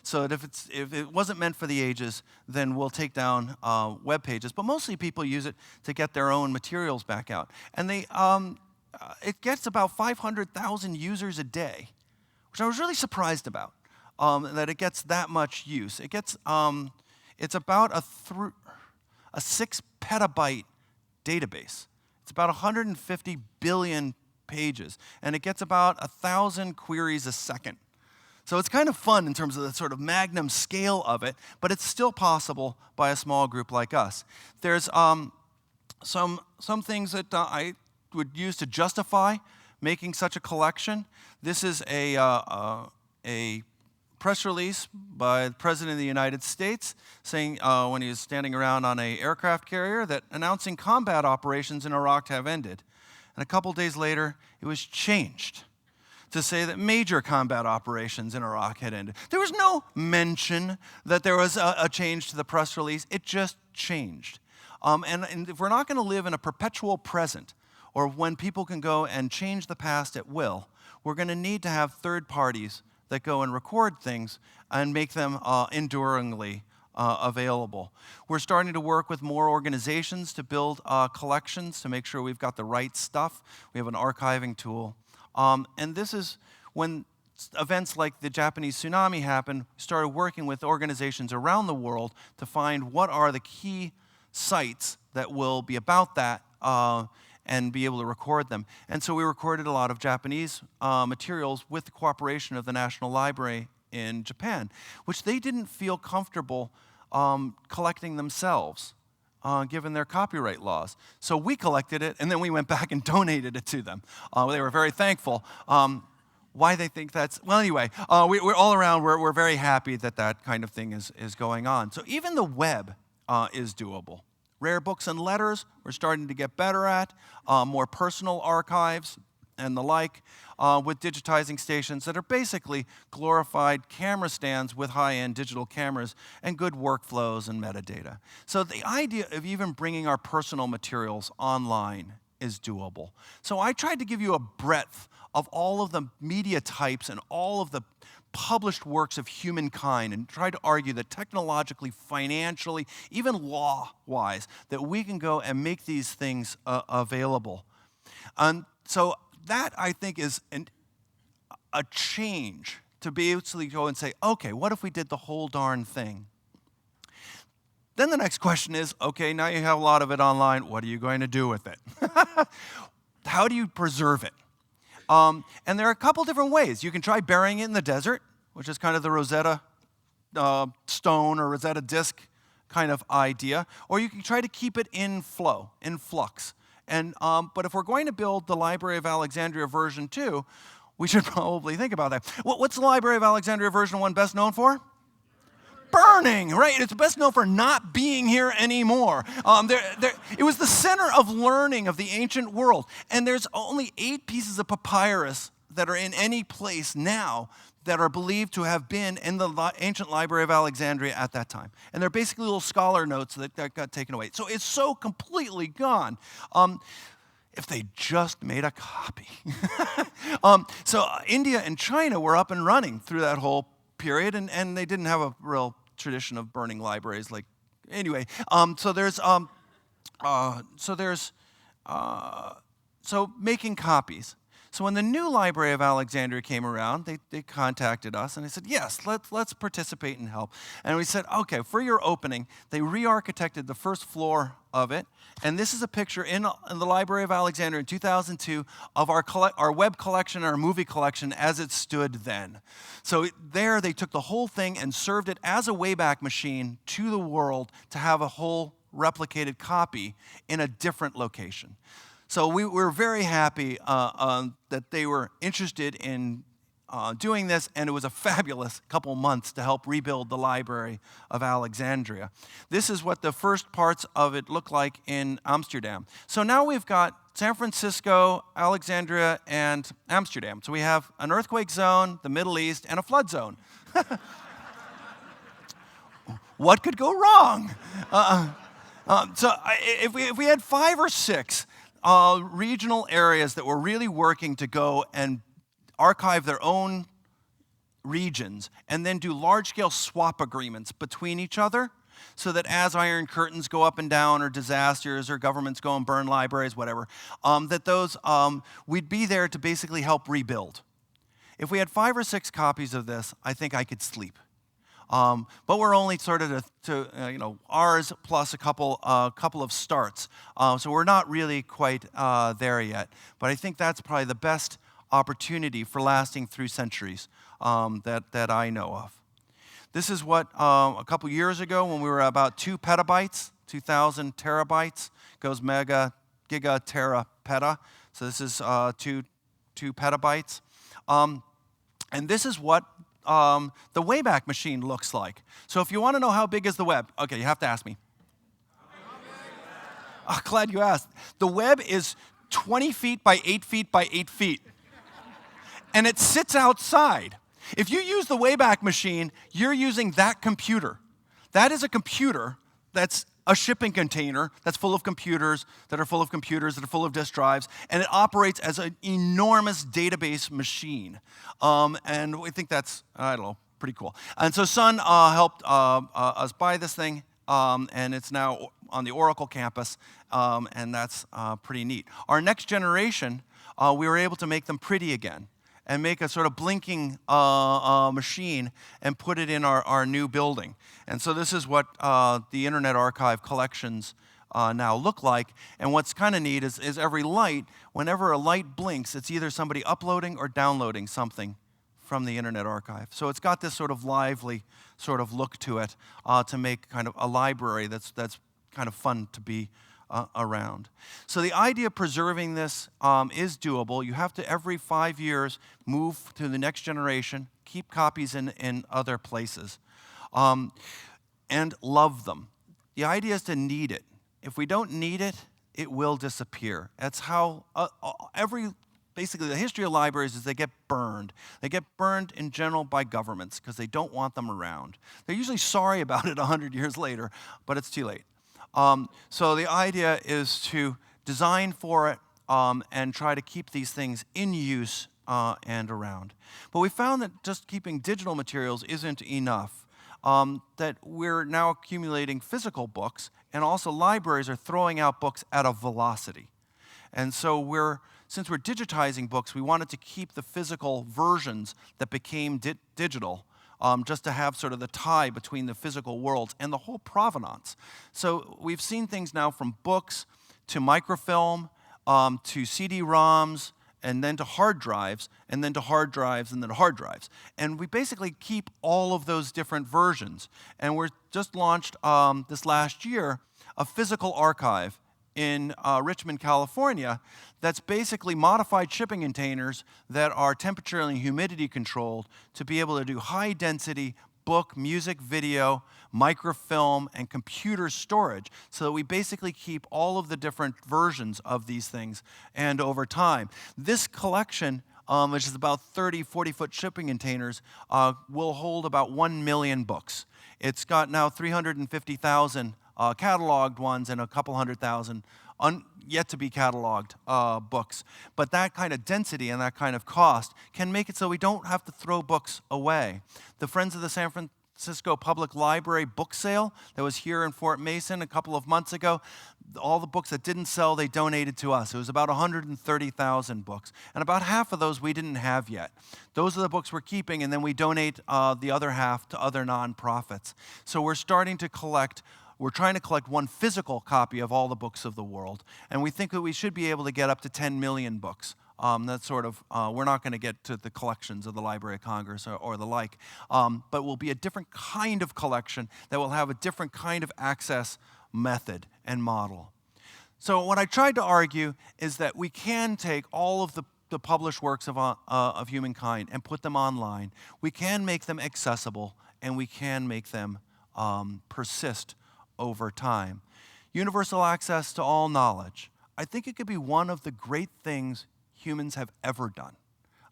So that if it wasn't meant for the ages, then we'll take down web pages. But mostly people use it to get their own materials back out. And it gets about 500,000 users a day, which I was really surprised about, that it gets that much use. It gets, it's about a 6 petabyte database. It's about 150 billion pages, and it gets about 1,000 queries a second. So it's kind of fun in terms of the sort of magnum scale of it, but it's still possible by a small group like us. There's some things that I would use to justify making such a collection. This is a press release by the President of the United States saying when he was standing around on an aircraft carrier that announcing combat operations in Iraq have ended. And a couple days later, it was changed to say that major combat operations in Iraq had ended. There was no mention that there was a change to the press release. It just changed. And if we're not going to live in a perpetual present, or when people can go and change the past at will, we're going to need to have third parties that go and record things and make them enduringly available. We're starting to work with more organizations to build collections to make sure we've got the right stuff. We have an archiving tool. And this is when events like the Japanese tsunami happened, we started working with organizations around the world to find what are the key sites that will be about that and be able to record them. And so we recorded a lot of Japanese materials with the cooperation of the National Library in Japan, which they didn't feel comfortable collecting themselves, given their copyright laws. So we collected it, and then we went back and donated it to them. They were very thankful. Why they think that's, well, anyway, we're all around, we're very happy that that kind of thing is going on. So even the web is doable. Rare books and letters, we're starting to get better at, more personal archives and the like, with digitizing stations that are basically glorified camera stands with high-end digital cameras and good workflows and metadata. So the idea of even bringing our personal materials online is doable. So I tried to give you a breadth of all of the media types and all of the published works of humankind and tried to argue that technologically, financially, even law-wise, that we can go and make these things available. And so that, I think, is a change to be able to go and say, okay, what if we did the whole darn thing? Then the next question is, okay, now you have a lot of it online, what are you going to do with it? How do you preserve it? And there are a couple different ways. You can try burying it in the desert, which is kind of the Rosetta stone or Rosetta disk kind of idea, or you can try to keep it in flow, in flux. And, but if we're going to build the Library of Alexandria version 2, we should probably think about that. What's the Library of Alexandria version 1 best known for? Burning, right? It's best known for not being here anymore. It was the center of learning of the ancient world. And there's only 8 pieces of papyrus that are in any place now that are believed to have been in the ancient Library of Alexandria at that time. And they're basically little scholar notes that got taken away. So it's so completely gone. If they just made a copy. So India and China were up and running through that whole period, and they didn't have a real tradition of burning libraries. Like, anyway, so making copies. So when the new Library of Alexandria came around, they contacted us and they said, yes, let's participate and help. And we said, okay, for your opening, they re-architected the first floor of it. And this is a picture in the Library of Alexandria in 2002 of our web collection, our movie collection as it stood then. So there they took the whole thing and served it as a Wayback Machine to the world to have a whole replicated copy in a different location. So we were very happy that they were interested in doing this, and it was a fabulous couple months to help rebuild the Library of Alexandria. This is what the first parts of it look like in Amsterdam. So now we've got San Francisco, Alexandria, and Amsterdam. So we have an earthquake zone, the Middle East, and a flood zone. What could go wrong? If we had 5 or 6 regional areas that were really working to go and archive their own regions and then do large-scale swap agreements between each other so that as Iron Curtains go up and down or disasters or governments go and burn libraries, whatever, that those, we'd be there to basically help rebuild. If we had 5 or 6 copies of this, I think I could sleep. But we're only sort of ours plus a couple of starts. So we're not really quite there yet. But I think that's probably the best opportunity for lasting through centuries that I know of. This is what a couple years ago when we were about 2 petabytes, 2,000 terabytes, goes mega, giga, tera, peta. So this is 2 petabytes. And this is what the Wayback Machine looks like. So if you want to know how big is the web, okay, you have to ask me. Oh, glad you asked. The web is 20 feet by 8 feet by 8 feet. And it sits outside. If you use the Wayback Machine, you're using that computer. That is a computer that's a shipping container that's full of computers that are full of computers that are full of disk drives, and it operates as an enormous database machine. And we think that's, I don't know, pretty cool. And so Sun helped us buy this thing, and it's now on the Oracle campus, and that's pretty neat. Our next generation, we were able to make them pretty again and make a sort of blinking machine and put it in our new building. And so this is what the Internet Archive collections now look like. And what's kind of neat is every light, whenever a light blinks, it's either somebody uploading or downloading something from the Internet Archive. So it's got this sort of lively sort of look to it to make kind of a library that's kind of fun to be around. So the idea of preserving this is doable. You have to, every 5 years, move to the next generation, keep copies in other places, and love them. The idea is to need it. If we don't need it, it will disappear. That's how basically the history of libraries is they get burned. They get burned in general by governments because they don't want them around. They're usually sorry about it 100 years later, but it's too late. So the idea is to design for it and try to keep these things in use and around. But we found that just keeping digital materials isn't enough, that we're now accumulating physical books, and also libraries are throwing out books at a velocity. And so since we're digitizing books, we wanted to keep the physical versions that became digital, just to have sort of the tie between the physical worlds and the whole provenance. So we've seen things now from books to microfilm, to CD-ROMs, and then to hard drives, and then to hard drives, and then to hard drives. And we basically keep all of those different versions. And we're just launched this last year a physical archive in Richmond, California, that's basically modified shipping containers that are temperature and humidity controlled to be able to do high density book, music, video, microfilm, and computer storage, so that we basically keep all of the different versions of these things. And over time, this collection, which is about 30, 40-foot shipping containers, will hold about 1 million books. It's got now 350,000 cataloged ones and a couple 100,000 yet to be cataloged books. But that kind of density and that kind of cost can make it so we don't have to throw books away. The Friends of the San Francisco Public Library book sale that was here in Fort Mason a couple of months ago, all the books that didn't sell, they donated to us. It was about 130,000 books. And about half of those we didn't have yet. Those are the books we're keeping, and then we donate the other half to other nonprofits. So we're starting to collect. We're trying to collect one physical copy of all the books of the world, and we think that we should be able to get up to 10 million books. That's sort of, we're not going to get to the collections of the Library of Congress or the like, but will be a different kind of collection that will have a different kind of access method and model. So what I tried to argue is that we can take all of the published works of humankind and put them online. We can make them accessible, and we can make them persist over time. Universal access to all knowledge. I think it could be one of the great things humans have ever done.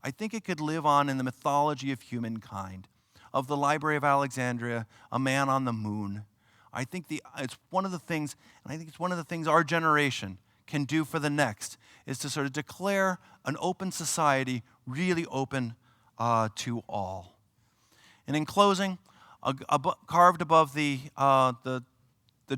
I think it could live on in the mythology of humankind, of the Library of Alexandria, a man on the moon. I think it's one of the things, and I think it's one of the things our generation can do for the next, is to sort of declare an open society, really open to all. And in closing, carved above the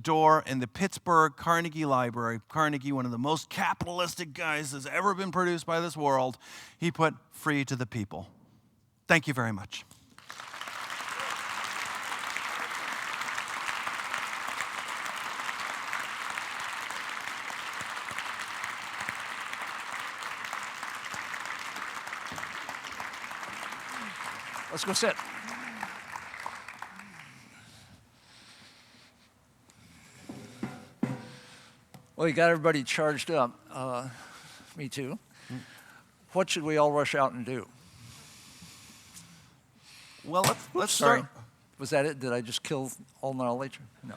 door in the Pittsburgh Carnegie Library. Carnegie, one of the most capitalistic guys that's ever been produced by this world, he put "free to the people." Thank you very much. Let's go sit. Well, you got everybody charged up. Me too. What should we all rush out and do? Well, let's Sorry. start. Was that it? Did I just kill all knowledge? No.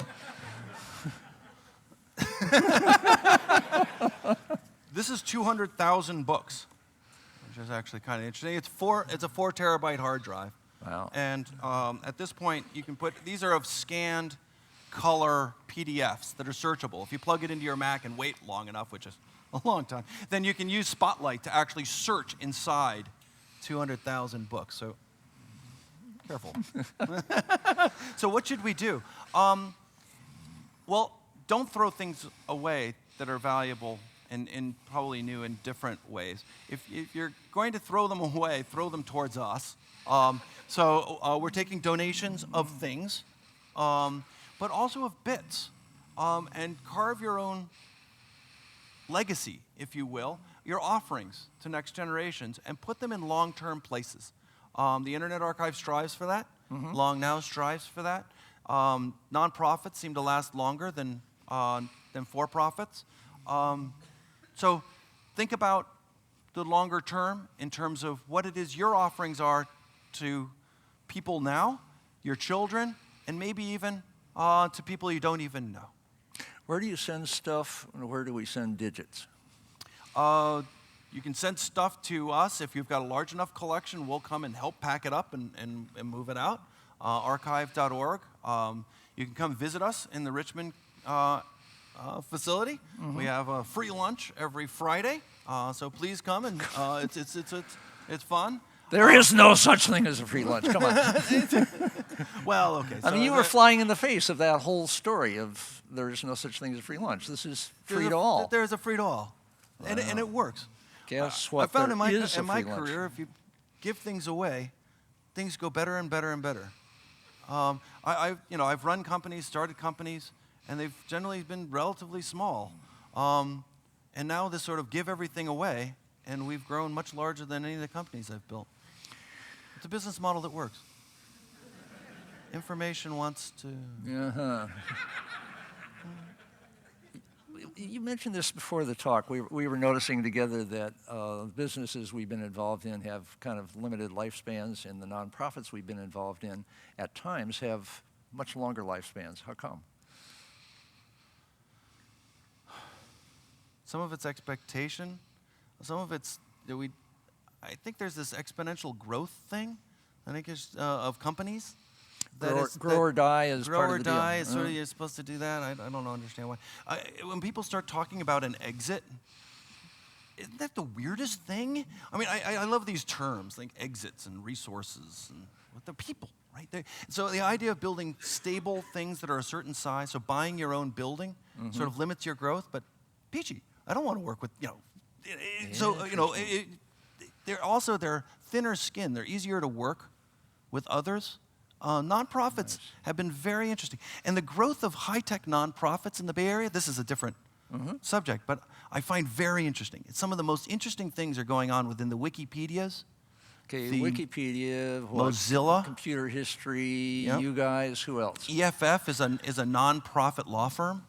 This is 200,000 books, which is actually kind of interesting. It's a 4 terabyte hard drive. Wow. And at this point, you can put, these are of scanned color PDFs that are searchable. If you plug it into your Mac and wait long enough, which is a long time, then you can use Spotlight to actually search inside 200,000 books. So careful. So what should we do? Well, don't throw things away that are valuable and probably new in different ways. If you're going to throw them away, throw them towards us. So we're taking donations of things, but also of bits, and carve your own legacy, if you will, your offerings to next generations, and put them in long-term places. The Internet Archive strives for that. Long Now strives for that. Nonprofits seem to last longer than for-profits. So think about the longer term in terms of what it is your offerings are to people now, your children, and maybe even to people you don't even know. Where do you send stuff, and where do we send digits? You can send stuff to us. If you've got a large enough collection, we'll come and help pack it up and move it out. Archive.org. You can come visit us in the Richmond facility. We have a free lunch every Friday, so please come, and it's fun. There is no such thing as a free lunch. Come on. Well, okay. I mean, you were flying in the face of that whole story of there is no such thing as a free lunch. This is free to all. There's a free to all, and it works. Guess what? I found in my free career, lunch. if you give things away, things go better and better and better. I've run companies, started companies, and they've generally been relatively small. And now this sort of give everything away, and we've grown much larger than any of the companies I've built. It's a business model that works. Information wants to... Uh-huh. You mentioned this before the talk. We were noticing together that businesses we've been involved in have kind of limited lifespans, and the nonprofits we've been involved in at times have much longer lifespans. How come? Some of it's expectation. Some of it's I think there's this exponential growth thing. I think it's of companies. Grow or die is grow part or of the deal. die. Is sort of you're supposed to do that. I don't understand why. When people start talking about an exit, isn't that the weirdest thing? I mean, I love these terms like exits and resources and what the people, right? So the idea of building stable things that are a certain size, so buying your own building sort of limits your growth. But peachy, I don't want to work with they're thinner skin. They're easier to work with others. Nonprofits have been very interesting. And the growth of high-tech nonprofits in the Bay Area, this is a different subject, but I find very interesting. Some of the most interesting things are going on within the Wikipedias. Okay, Wikipedia, Mozilla. Computer history, Yep. you guys, who else? EFF is a nonprofit law firm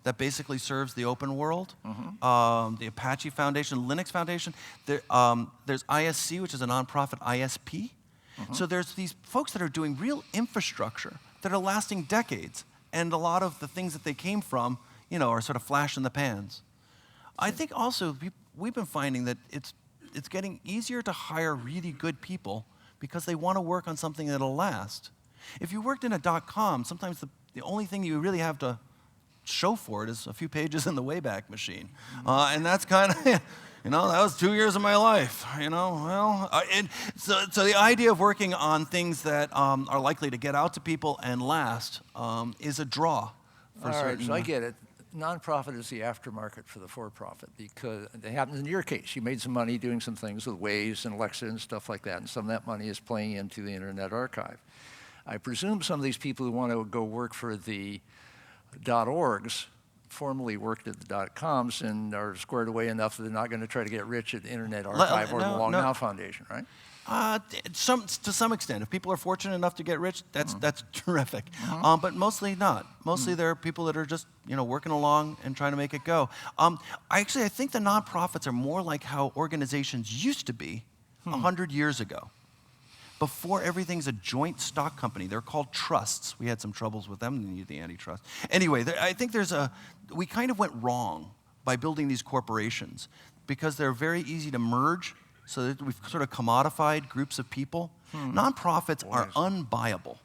that basically serves the open world. The Apache Foundation, Linux Foundation. There's ISC, which is a nonprofit ISP. So there's these folks that are doing real infrastructure that are lasting decades, and a lot of the things that they came from, are sort of flash in the pans. I think also we've been finding that it's getting easier to hire really good people because they want to work on something that'll last. If you worked in a .com, sometimes the only thing you really have to show for it is a few pages in the Wayback Machine, and that's kind of. That was 2 years of my life, So the idea of working on things that are likely to get out to people and last is a draw for certain. All right, so I get it. Nonprofit is the aftermarket for the for-profit because it happens in your case. You made some money doing some things with Waze and Alexa and stuff like that, and some of that money is playing into the Internet Archive. I presume some of these people who want to go work for the .orgs formerly worked at the .coms and are squared away enough that they're not going to try to get rich at the Internet Archive or the Long Now Foundation, right? To some extent. If people are fortunate enough to get rich, that's terrific. But mostly not. Mostly there are people that are just working along and trying to make it go. I think the nonprofits are more like how organizations used to be 100 years ago. Before everything's a joint stock company, they're called trusts. We had some troubles with them, and the antitrust. Anyway, I think we kind of went wrong by building these corporations because they're very easy to merge, so that we've sort of commodified groups of people. Nonprofits are unbuyable,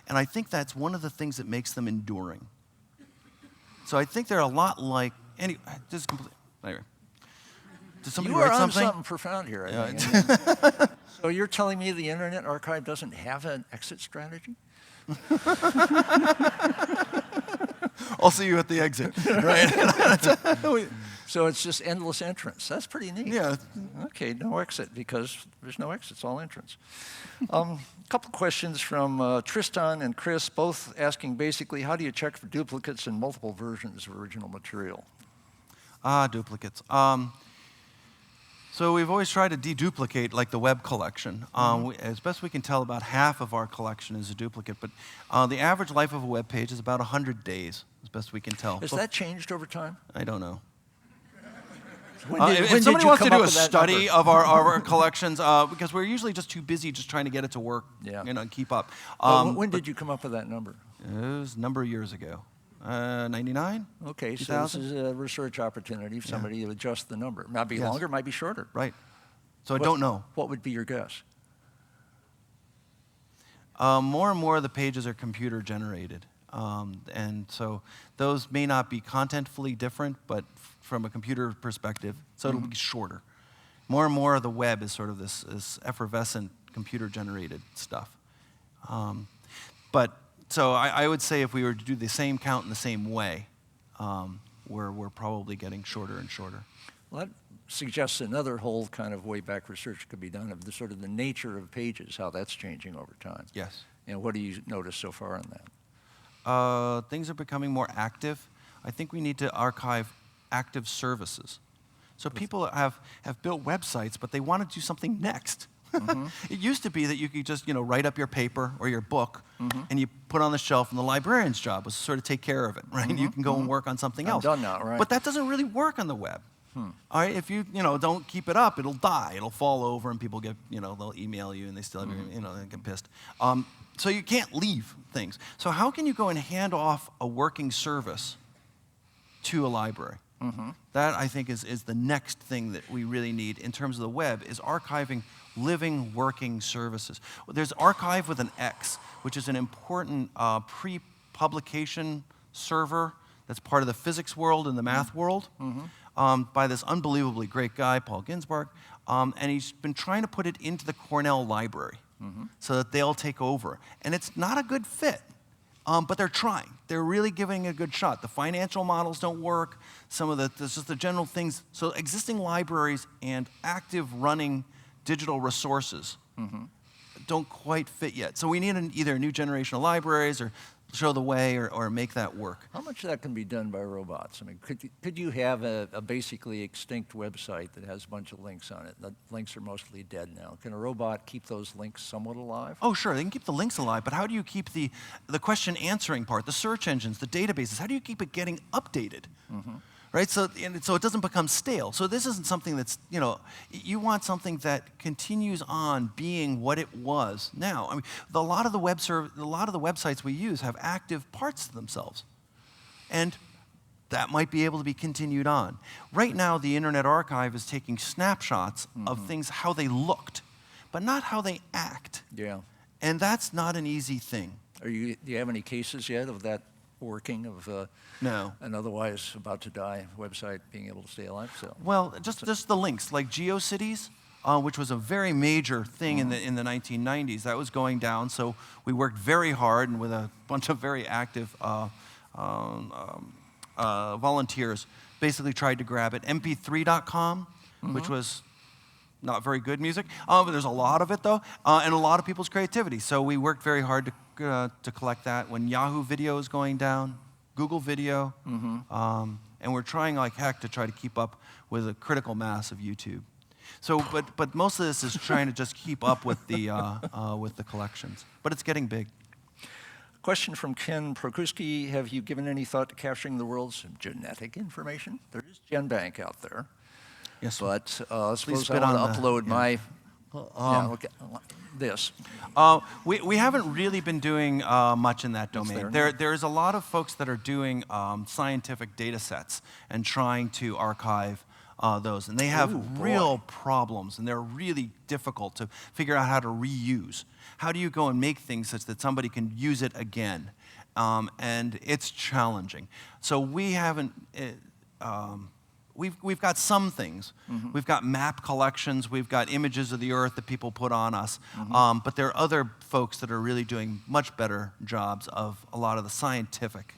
and I think that's one of the things that makes them enduring. So I think they're a lot like anyway. Did somebody write something? You are on something profound here, I think. So you're telling me the Internet Archive doesn't have an exit strategy? I'll see you at the exit, right? So it's just endless entrance. That's pretty neat. Yeah. Okay, no exit because there's no exit, it's all entrance. A couple questions from Tristan and Chris, both asking basically, how do you check for duplicates and multiple versions of original material? Duplicates. So we've always tried to deduplicate like the web collection. As best we can tell, about half of our collection is a duplicate, but the average life of a web page is about 100 days, as best we can tell. Has that changed over time? I don't know. When If somebody wants to do a with that study number? of our collections, because we're usually just too busy just trying to get it to work, Yeah. and keep up. When did you come up with that number? It was a number of years ago. 99? Okay, so 2000? this is a research opportunity for somebody to adjust the number. It might be longer, might be shorter. Right. So I don't know. What would be your guess? More and more of the pages are computer generated. And so those may not be contentfully different, but from a computer perspective, so it'll be shorter. More and more of the web is sort of this effervescent computer generated stuff. So I would say if we were to do the same count in the same way, we're probably getting shorter and shorter. Well, that suggests another whole kind of way back research could be done of the sort of the nature of pages, how that's changing over time. Yes. And what do you notice so far on that? Things are becoming more active. I think we need to archive active services. So people have built websites, but they want to do something next. It used to be that you could just write up your paper or your book, and you put on the shelf, and the librarian's job was to sort of take care of it, right? You can go and work on something else. Done now, right? But that doesn't really work on the web. All right, if you don't keep it up, it'll die. It'll fall over, and people get they'll email you, and they still have they get pissed. So you can't leave things. So how can you go and hand off a working service to a library? That, I think, is the next thing that we really need in terms of the web, is archiving living, working services. There's archive with an X, which is an important pre-publication server that's part of the physics world and the math world, by this unbelievably great guy, Paul Ginsberg, and he's been trying to put it into the Cornell Library so that they'll take over. And it's not a good fit. But they're trying. They're really giving it a good shot. The financial models don't work. Some of just the general things. So existing libraries and active running digital resources don't quite fit yet. So we need either a new generation of libraries or show the way or make that work. How much of that can be done by robots? I mean, could you have a basically extinct website that has a bunch of links on it? The links are mostly dead now. Can a robot keep those links somewhat alive? Oh, sure, they can keep the links alive, but how do you keep the question answering part, the search engines, the databases, how do you keep it getting updated? Right, so it doesn't become stale. So this isn't something that's, you want something that continues on being what it was now. I mean, a lot of the websites we use have active parts to themselves, and that might be able to be continued on. Right now, the Internet Archive is taking snapshots of things, how they looked, but not how they act. Yeah. And that's not an easy thing. Do you have any cases yet of that working, of No. an otherwise about to die website being able to stay alive? So. Well, just the links, like GeoCities, which was a very major thing in the 1990s. That was going down, so we worked very hard and with a bunch of very active volunteers, basically tried to grab it. MP3.com, which was not very good music, but there's a lot of it though, and a lot of people's creativity. So we worked very hard to collect that. When Yahoo Video is going down, Google Video, and we're trying like heck to try to keep up with a critical mass of YouTube. So, but most of this is trying to just keep up with the collections. But it's getting big. Question from Ken Prokuski. Have you given any thought to capturing the world's genetic information? There is GenBank out there. Yes. But suppose I spit want on to the- upload yeah. my this. We haven't really been doing much in that domain. fair There's a lot of folks that are doing scientific data sets and trying to archive those. And they have real problems, and they're really difficult to figure out how to reuse. How do you go and make things such that somebody can use it again? And it's challenging. So we haven't... We've got some things. We've got map collections. We've got images of the Earth that people put on us. But there are other folks that are really doing much better jobs of a lot of the scientific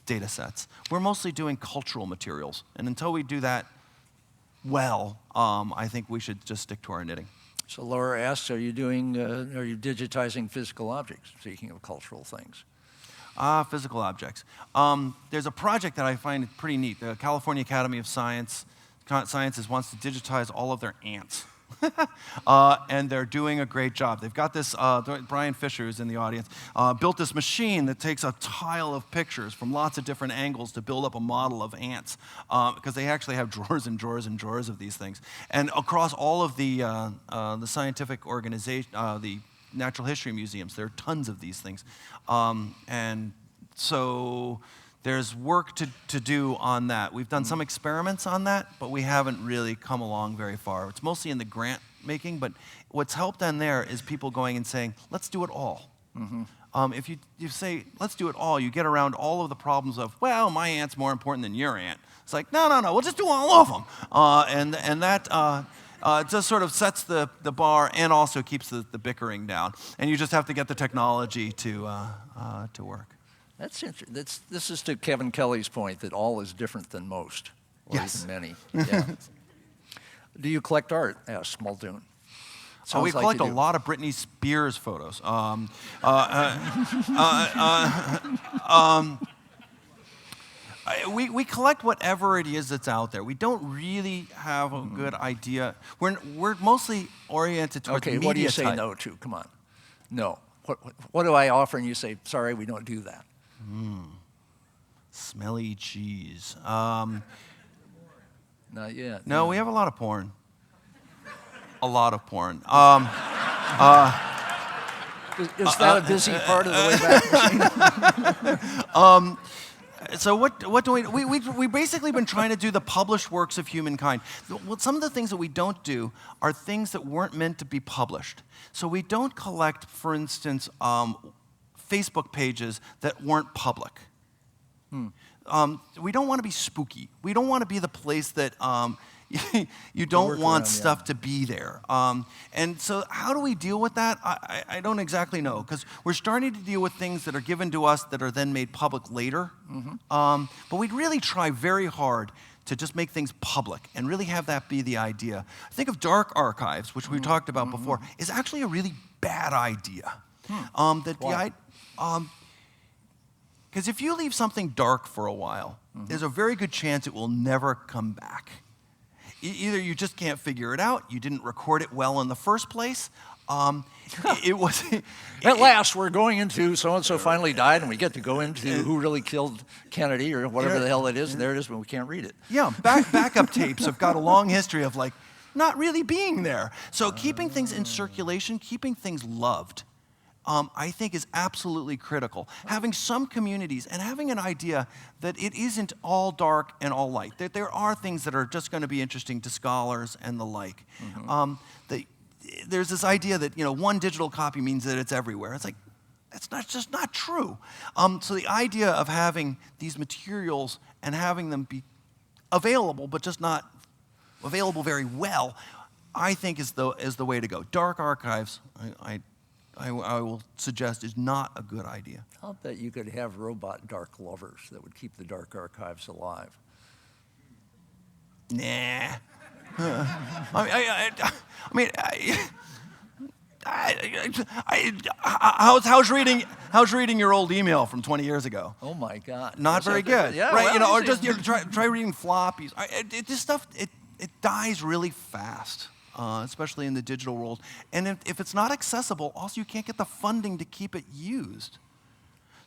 data sets. We're mostly doing cultural materials. And until we do that well, I think we should just stick to our knitting. So Laura asks, are you digitizing physical objects, speaking of cultural things? Physical objects. There's a project that I find pretty neat. The California Academy of Science Sciences wants to digitize all of their ants. And they're doing a great job. They've got this, Brian Fisher, who's in the audience, built this machine that takes a tile of pictures from lots of different angles to build up a model of ants, because they actually have drawers and drawers and drawers of these things. And across all of the scientific organization, the natural history museums, there are tons of these things. And so there's work to do on that. We've done some experiments on that, but we haven't really come along very far. It's mostly in the grant making, but what's helped on there is people going and saying, let's do it all. If you say, let's do it all, you get around all of the problems of, well, my ant's more important than your ant. It's like, no, we'll just do all of them. And that just sort of sets the bar and also keeps the bickering down. And you just have to get the technology to work. That's interesting. This is to Kevin Kelly's point that all is different than most, or Yes. even many. Yeah. Do you collect art? Asked Muldoon. So we Sounds like collect you a do. lot of Britney Spears photos. We collect whatever it is that's out there. We don't really have a good idea. We're mostly oriented towards Okay, media what do you say type. no to? Come on. No. What do I offer and you say, sorry, we don't do that? Smelly cheese. Not yet. No, we have a lot of porn. A lot of porn. Is that a busy part of the way back? So what do we've basically been trying to do the published works of humankind. Some of the things that we don't do are things that weren't meant to be published. So we don't collect, for instance, Facebook pages that weren't public. We don't want to be spooky. We don't want to be the place that you don't want stuff to be there. And so how do we deal with that? I don't exactly know, because we're starting to deal with things that are given to us that are then made public later. But we'd really try very hard to just make things public and really have that be the idea. Think of dark archives, which we talked about before, is actually a really bad idea. Because if you leave something dark for a while, there's a very good chance it will never come back. Either you just can't figure it out, you didn't record it well in the first place. It was. At last, we're going into so-and-so finally died, and we get to go into who really killed Kennedy or whatever the hell it is, and there it is, but we can't read it. Yeah, backup tapes have got a long history of like not really being there. So keeping things in circulation, keeping things loved, I think is absolutely critical. Having some communities and having an idea that it isn't all dark and all light. That there are things that are just going to be interesting to scholars and the like. There's this idea that one digital copy means that it's everywhere. It's like, that's just not true. So the idea of having these materials and having them be available, but just not available very well, I think is the way to go. Dark archives, I will suggest, is not a good idea. I'll bet you could have robot dark lovers that would keep the dark archives alive. Nah. How's reading your old email from 20 years ago? Oh my God! Not very good, Yeah, right? well, Or just try reading floppies. This stuff it dies really fast, especially in the digital world. And if it's not accessible, also you can't get the funding to keep it used.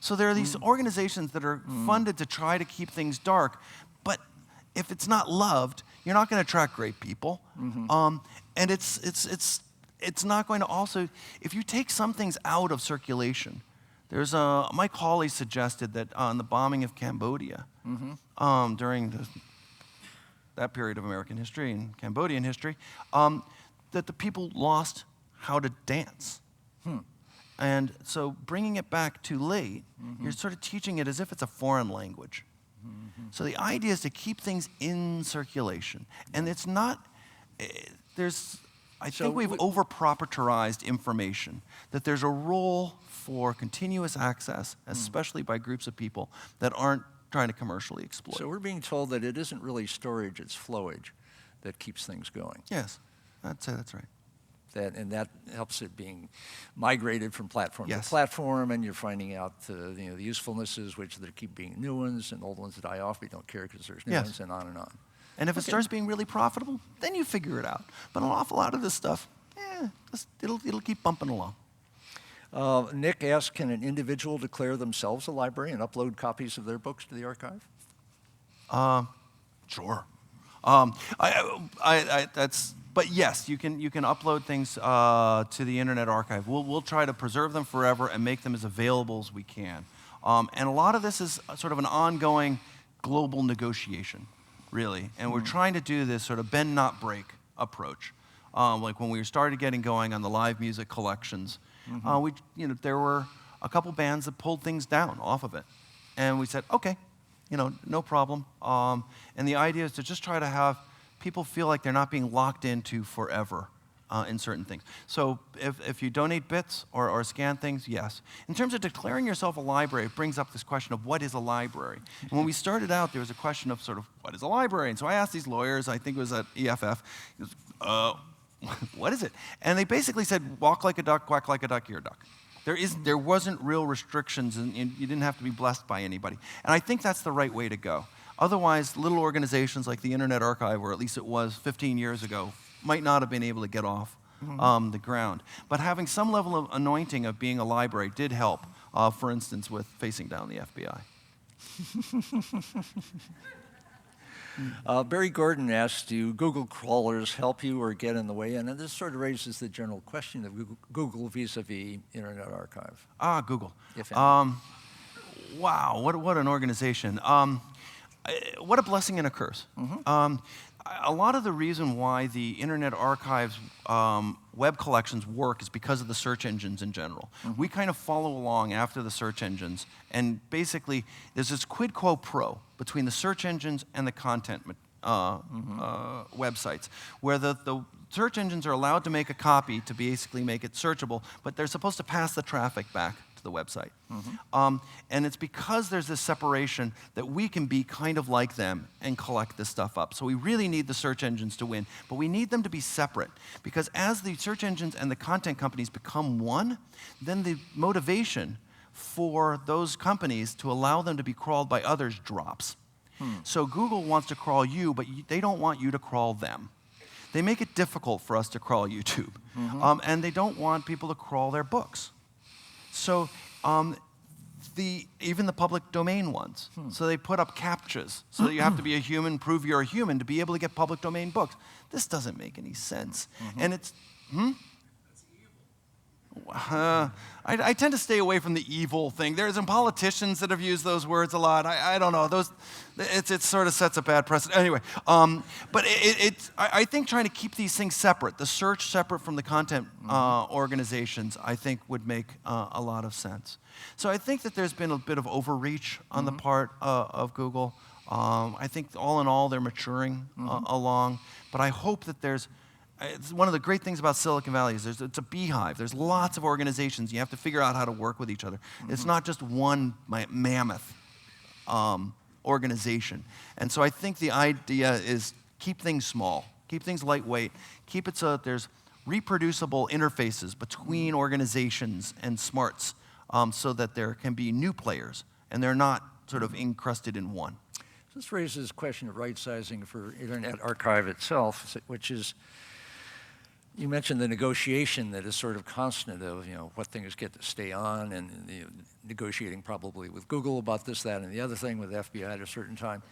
So there are these organizations that are funded to try to keep things dark, but if it's not loved, you're not going to attract great people. And it's not going to also, if you take some things out of circulation, there's Mike Hawley suggested that on the bombing of Cambodia, during that period of American history and Cambodian history, that the people lost how to dance. And so bringing it back too late, you're sort of teaching it as if it's a foreign language. So the idea is to keep things in circulation. And it's not, I think we've over-proprietarized information, that there's a role for continuous access, especially by groups of people that aren't trying to commercially exploit. So we're being told that it isn't really storage, it's flowage that keeps things going. Yes, I'd say that's right. And that helps it being migrated from platform to Yes. platform, and you're finding out the usefulnesses, which there keep being new ones, and old ones die off, but you don't care because there's new Yes. ones, and on and on. And if it starts being really profitable, then you figure it out. But an awful lot of this stuff, it'll keep bumping along. Nick asked, can an individual declare themselves a library and upload copies of their books to the archive? Sure. But yes, you can upload things to the Internet Archive. We'll try to preserve them forever and make them as available as we can. And a lot of this is sort of an ongoing global negotiation, really. And we're trying to do this sort of bend, not break approach. Like when we started getting going on the live music collections, there were a couple bands that pulled things down off of it. And we said, okay, no problem. And the idea is to just try to have people feel like they're not being locked into forever in certain things. So if you donate bits or scan things, yes. In terms of declaring yourself a library, it brings up this question of what is a library? And when we started out, there was a question of sort of, what is a library? And so I asked these lawyers, I think it was at EFF, what is it? And they basically said, walk like a duck, quack like a duck, you're a duck. There wasn't real restrictions, and you didn't have to be blessed by anybody. And I think that's the right way to go. Otherwise, little organizations like the Internet Archive, or at least it was 15 years ago, might not have been able to get off the ground. But having some level of anointing of being a library did help, for instance, with facing down the FBI. Barry Gordon asked, do Google crawlers help you or get in the way? And this sort of raises the general question of Google vis-a-vis Internet Archive. Google. If any. Wow, what an organization. What a blessing and a curse. A lot of the reason why the Internet Archive's web collections work is because of the search engines in general. We kind of follow along after the search engines, and basically there's this quid quo pro between the search engines and the content websites, where the search engines are allowed to make a copy to basically make it searchable, but they're supposed to pass the traffic back to the website. And it's because there's this separation that we can be kind of like them and collect this stuff up. So we really need the search engines to win, but we need them to be separate, because as the search engines and the content companies become one, then the motivation for those companies to allow them to be crawled by others drops. So Google wants to crawl you, but they don't want you to crawl them. They make it difficult for us to crawl YouTube. And they don't want people to crawl their books. So even the public domain ones. So they put up CAPTCHAs. So that you have to be a human, prove you're a human to be able to get public domain books. This doesn't make any sense. And it's, I tend to stay away from the evil thing. There's some politicians that have used those words a lot. I don't know. It sort of sets a bad precedent. Anyway, but I think trying to keep these things separate, the search separate from the content organizations, I think would make a lot of sense. So I think that there's been a bit of overreach on the part of Google. I think all in all, they're maturing along. But I hope that it's one of the great things about Silicon Valley is it's a beehive. There's lots of organizations. You have to figure out how to work with each other. It's not just one mammoth organization. And so I think the idea is keep things small, keep things lightweight, keep it so that there's reproducible interfaces between organizations and smarts so that there can be new players and they're not sort of encrusted in one. This raises the question of right-sizing for Internet Archive itself, which is, you mentioned the negotiation that is sort of constant of, what things get to stay on, and negotiating probably with Google about this, that, and the other thing with the FBI at a certain time.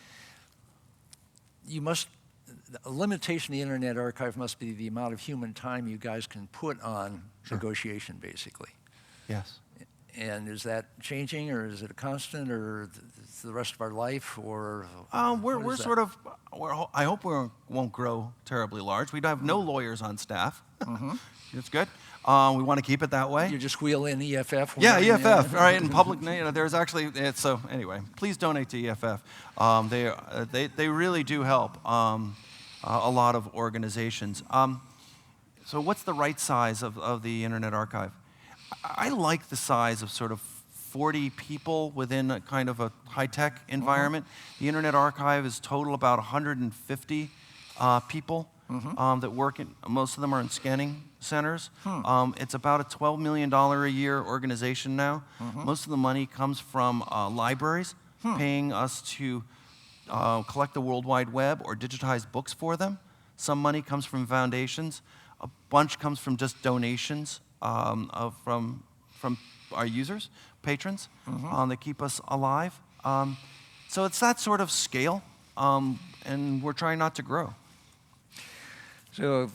A limitation of the Internet Archive must be the amount of human time you guys can put on negotiation, basically. Yes. And is that changing, or is it a constant, or the rest of our life, or? We're sort of. I hope we won't grow terribly large. We have no lawyers on staff. It's good. We want to keep it that way. You just wheel in EFF. Yeah, EFF. All right, in public. There's actually. So anyway, please donate to EFF. They really do help a lot of organizations. So what's the right size of the Internet Archive? I like the size of sort of 40 people within a kind of a high-tech environment. The Internet Archive is total about 150 people that work in, most of them are in scanning centers. It's about a $12 million a year organization now. Most of the money comes from libraries paying us to collect the World Wide Web or digitize books for them. Some money comes from foundations. A bunch comes from just donations from our users, patrons, that keep us alive. So it's that sort of scale, and we're trying not to grow. So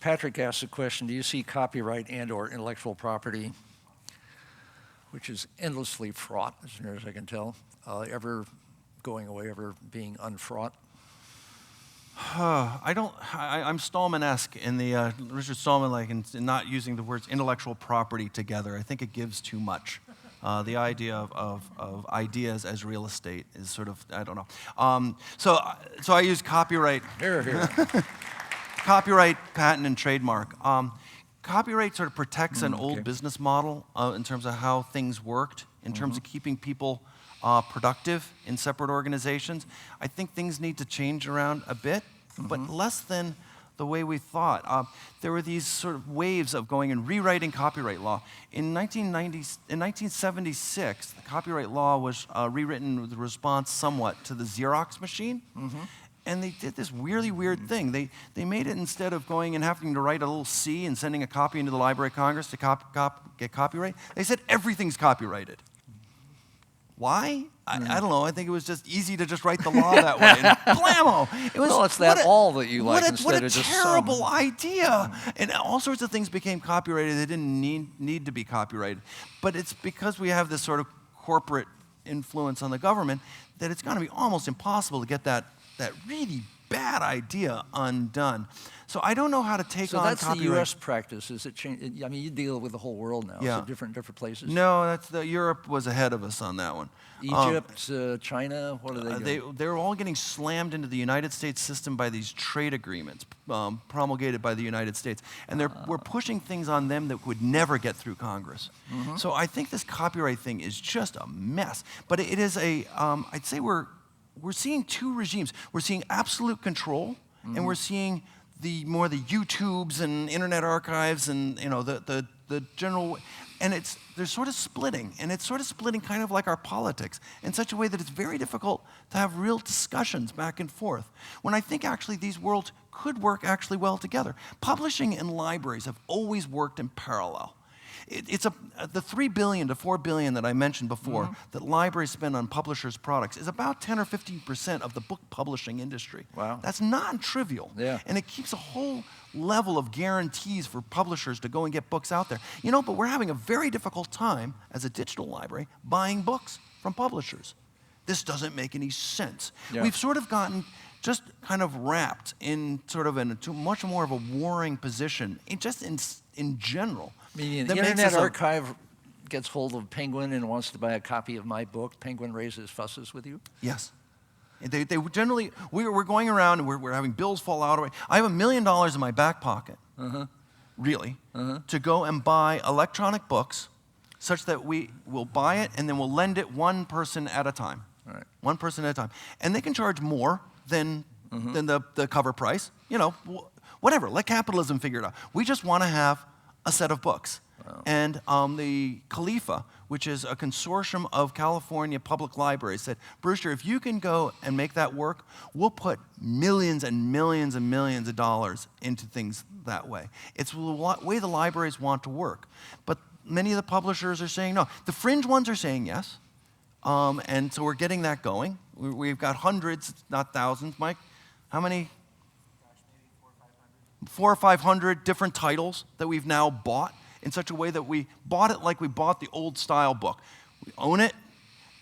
Patrick asked a question, do you see copyright and/or intellectual property, which is endlessly fraught, as near as I can tell, ever going away, ever being unfraught? I'm Stallman-esque in the, Richard Stallman, in not using the words intellectual property together. I think it gives too much. The idea of ideas as real estate is sort of, I don't know. So I use copyright. Here, here. Copyright, patent, and trademark. Copyright sort of protects an old business model in terms of how things worked, in terms of keeping people productive in separate organizations. I think things need to change around a bit, but less than the way we thought. There were these sort of waves of going and rewriting copyright law. In 1976, the copyright law was rewritten with a response somewhat to the Xerox machine. And they did this really weird thing. They made it, instead of going and having to write a little C and sending a copy into the Library of Congress to get copyright, they said everything's copyrighted. Why? I don't know. I think it was just easy to just write the law that way. And blammo! It was, well, it's that all that you like instead of just some. What a terrible idea! And all sorts of things became copyrighted. They didn't need to be copyrighted. But it's because we have this sort of corporate influence on the government that it's going to be almost impossible to get that really bad idea undone. So I don't know how to take on copyright. So that's the U.S. practice. Is it change? I mean, you deal with the whole world now. Yeah. So different places. No, Europe was ahead of us on that one. Egypt, China, what are they doing? They're all getting slammed into the United States system by these trade agreements promulgated by the United States. And we're pushing things on them that would never get through Congress. So I think this copyright thing is just a mess. But it is I'd say we're seeing two regimes. We're seeing absolute control, and we're seeing the YouTubes and Internet archives and the general, and they're sort of splitting, and it's sort of splitting kind of like our politics in such a way that it's very difficult to have real discussions back and forth. When I think actually these worlds could work actually well together. Publishing and libraries have always worked in parallel. It's the $3 billion to $4 billion that I mentioned before that libraries spend on publishers' products is about 10 or 15% of the book publishing industry. Wow. That's non-trivial. Yeah. And it keeps a whole level of guarantees for publishers to go and get books out there. But we're having a very difficult time as a digital library buying books from publishers. This doesn't make any sense. Yeah. We've sort of gotten just kind of wrapped in sort of into much more of a warring position, in general. Meaning the Internet Archive gets hold of Penguin and wants to buy a copy of my book. Penguin raises fusses with you? Yes. They generally, we're going around and we're having bills fall out. I have $1 million in my back pocket, really, to go and buy electronic books such that we will buy it and then we'll lend it one person at a time. All right. One person at a time. And they can charge more than the cover price. Whatever, let capitalism figure it out. We just want to have a set of books. Wow. And the Khalifa, which is a consortium of California public libraries, said, Brewster, if you can go and make that work, we'll put millions and millions and millions of dollars into things that way. It's the way the libraries want to work. But many of the publishers are saying no. The fringe ones are saying yes. And so we're getting that going. We've got hundreds, not thousands. Mike, how many? 400 or 500 different titles that we've now bought in such a way that we bought it like we bought the old style book. We own it,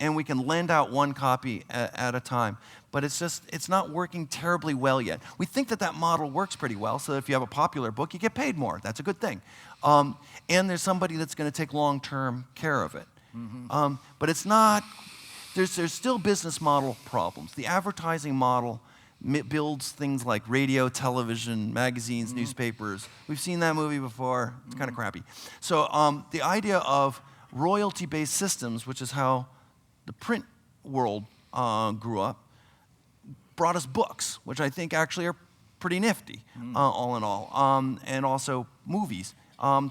and we can lend out one copy at a time. But it's not working terribly well yet. We think that model works pretty well, so if you have a popular book, you get paid more. That's a good thing. And there's somebody that's going to take long-term care of it. But it's not, there's still business model problems. The advertising model builds things like radio, television, magazines, newspapers. We've seen that movie before. It's kind of crappy. So the idea of royalty-based systems, which is how the print world grew up, brought us books, which I think actually are pretty nifty, all in all, and also movies.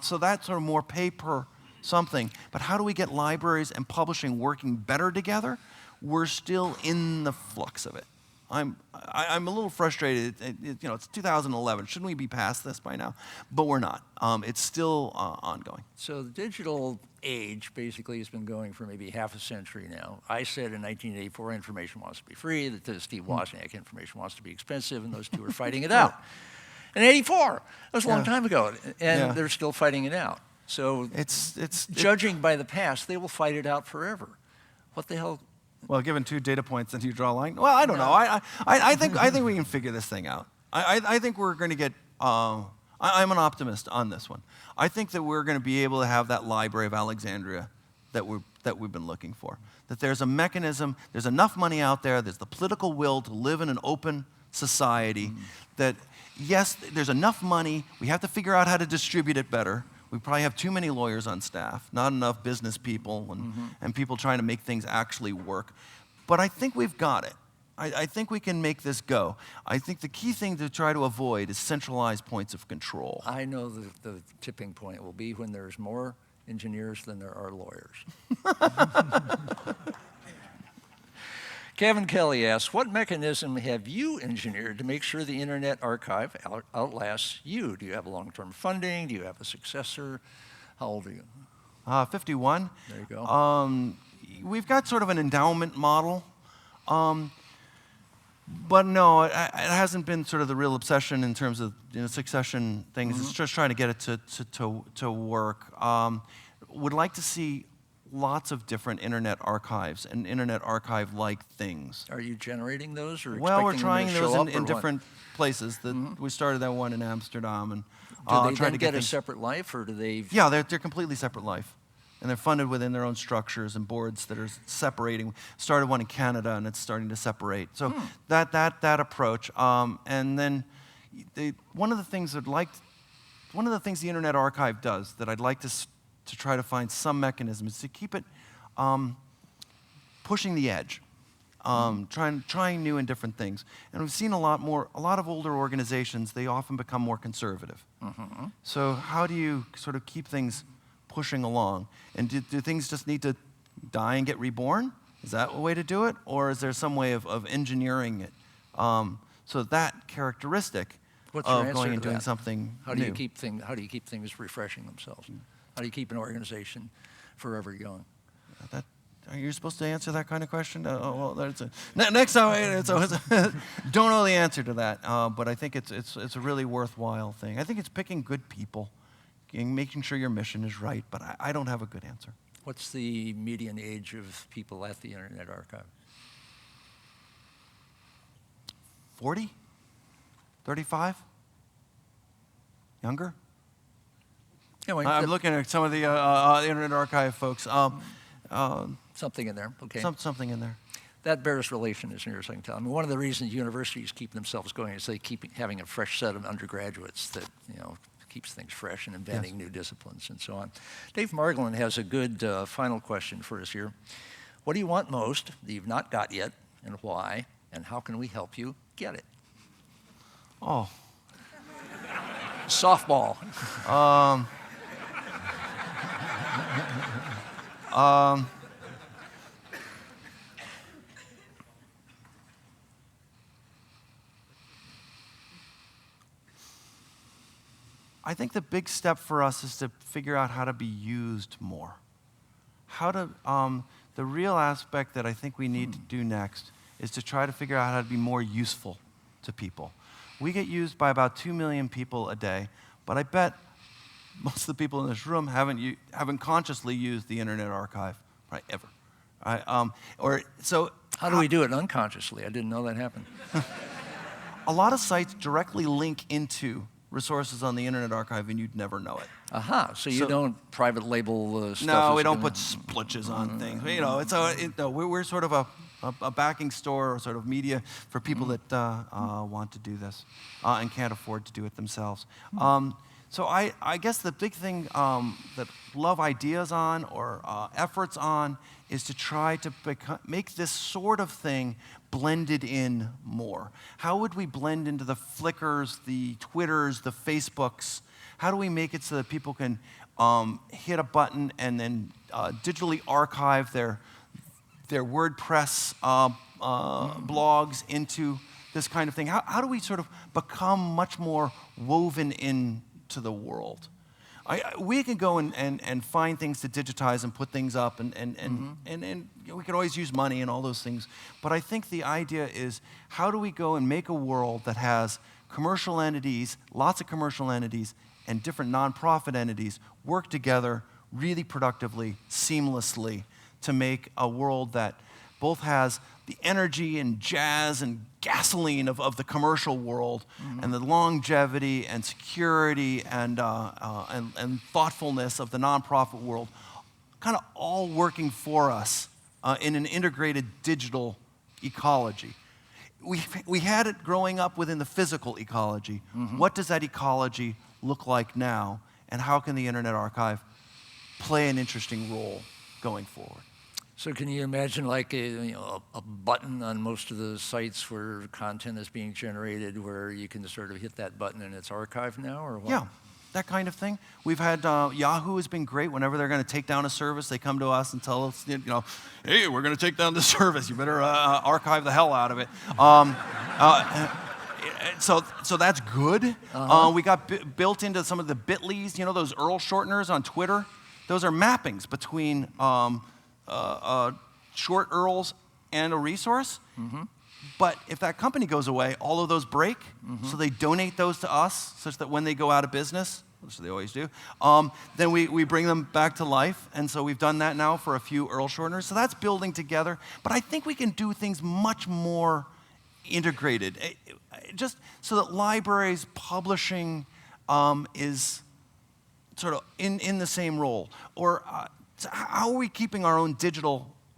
So that's sort of more pay per something. But how do we get libraries and publishing working better together? we're still in the flux of it. I'm a little frustrated. It's 2011. Shouldn't we be past this by now? But we're not. It's still ongoing. So the digital age basically has been going for maybe half a century now. I said in 1984, information wants to be free. That Steve Wozniak, information wants to be expensive, and those two are fighting it out. In '84, that was a long time ago, and they're still fighting it out. So judging by the past, they will fight it out forever. What the hell? Well, given 2 data points, then you draw a line. Well, I don't know. I think we can figure this thing out. I think we're going to get. I'm an optimist on this one. I think that we're going to be able to have that Library of Alexandria that we've been looking for. That there's a mechanism. There's enough money out there. There's the political will to live in an open society. That yes, there's enough money. We have to figure out how to distribute it better. We probably have too many lawyers on staff, not enough business people, and people trying to make things actually work. But I think we've got it. I think we can make this go. I think the key thing to try to avoid is centralized points of control. I know the tipping point will be when there's more engineers than there are lawyers. Kevin Kelly asks, what mechanism have you engineered to make sure the Internet Archive outlasts you? Do you have long-term funding? Do you have a successor? How old are you? 51. There you go. We've got sort of an endowment model. But no, it hasn't been sort of the real obsession in terms of succession things. It's just trying to get it to work. Would like to see lots of different Internet archives and Internet Archive-like things. Are you generating those, or well, we're expecting trying them to show those up, in or different places. We started that one in Amsterdam, and do they trying then to get a things. separate life, or do they? Yeah, they're completely separate life, and they're funded within their own structures and boards that are separating. Started one in Canada, and it's starting to separate. So that approach, and then one of the things the Internet Archive does that I'd like to try to find some mechanism is to keep it pushing the edge, trying new and different things. And we've seen a lot of older organizations, they often become more conservative. So how do you sort of keep things pushing along? And do things just need to die and get reborn? Is that a way to do it? Or is there some way of engineering it? So that characteristic of going and doing something How do new. you keep things refreshing themselves? How do you keep an organization forever going? Are you supposed to answer that kind of question? Next time, don't know the answer to that. But I think it's a really worthwhile thing. I think it's picking good people, and making sure your mission is right. But I don't have a good answer. What's the median age of people at the Internet Archive? 40? 35? Younger? Yeah, well, I'm looking at some of the Internet Archive folks. something in there, okay. Something in there. That bears relation, as near as I can tell. I mean, one of the reasons universities keep themselves going is they keep having a fresh set of undergraduates that, keeps things fresh and inventing new disciplines and so on. Dave Margolin has a good final question for us here. What do you want most that you've not got yet, and why, and how can we help you get it? Oh. Softball. I think the big step for us is to figure out how to be used more. The real aspect that I think we need to do next is to try to figure out how to be more useful to people. We get used by about 2 million people a day, but I bet most of the people in this room haven't consciously used the Internet Archive, right, ever. How do we do it unconsciously? I didn't know that happened. A lot of sites directly link into resources on the Internet Archive, and you'd never know it. Aha, so you don't private label stuff? No, we don't put splitches on things. We're sort of a backing store or sort of media for people that want to do this and can't afford to do it themselves. So I guess the big thing that love ideas on or efforts on is to try to make this sort of thing blended in more. How would we blend into the Flickrs, the Twitters, the Facebooks? How do we make it so that people can hit a button and then digitally archive their WordPress blogs into this kind of thing? How do we sort of become much more woven into the world? We can go and find things to digitize and put things up, and we can always use money and all those things. But I think the idea is, how do we go and make a world that has commercial entities, lots of commercial entities, and different nonprofit entities work together really productively, seamlessly, to make a world that both has the energy and jazz and gasoline of the commercial world, and the longevity and security and thoughtfulness of the nonprofit world, kind of all working for us in an integrated digital ecology. We had it growing up within the physical ecology. What does that ecology look like now, and how can the Internet Archive play an interesting role going forward? So can you imagine like a button on most of the sites where content is being generated where you can sort of hit that button and it's archived now, or what? Yeah, that kind of thing. We've had, Yahoo has been great. Whenever they're going to take down a service, they come to us and tell us, hey, we're going to take down this service. You better archive the hell out of it. So that's good. We got built into some of the bit.lys, those URL shorteners on Twitter. Those are mappings between short URLs and a resource. But if that company goes away, all of those break, so they donate those to us, such that when they go out of business, which they always do, then we bring them back to life. And so we've done that now for a few URL shorteners. So that's building together. But I think we can do things much more integrated, just so that libraries, publishing is sort of in the same role. Or how are we keeping our own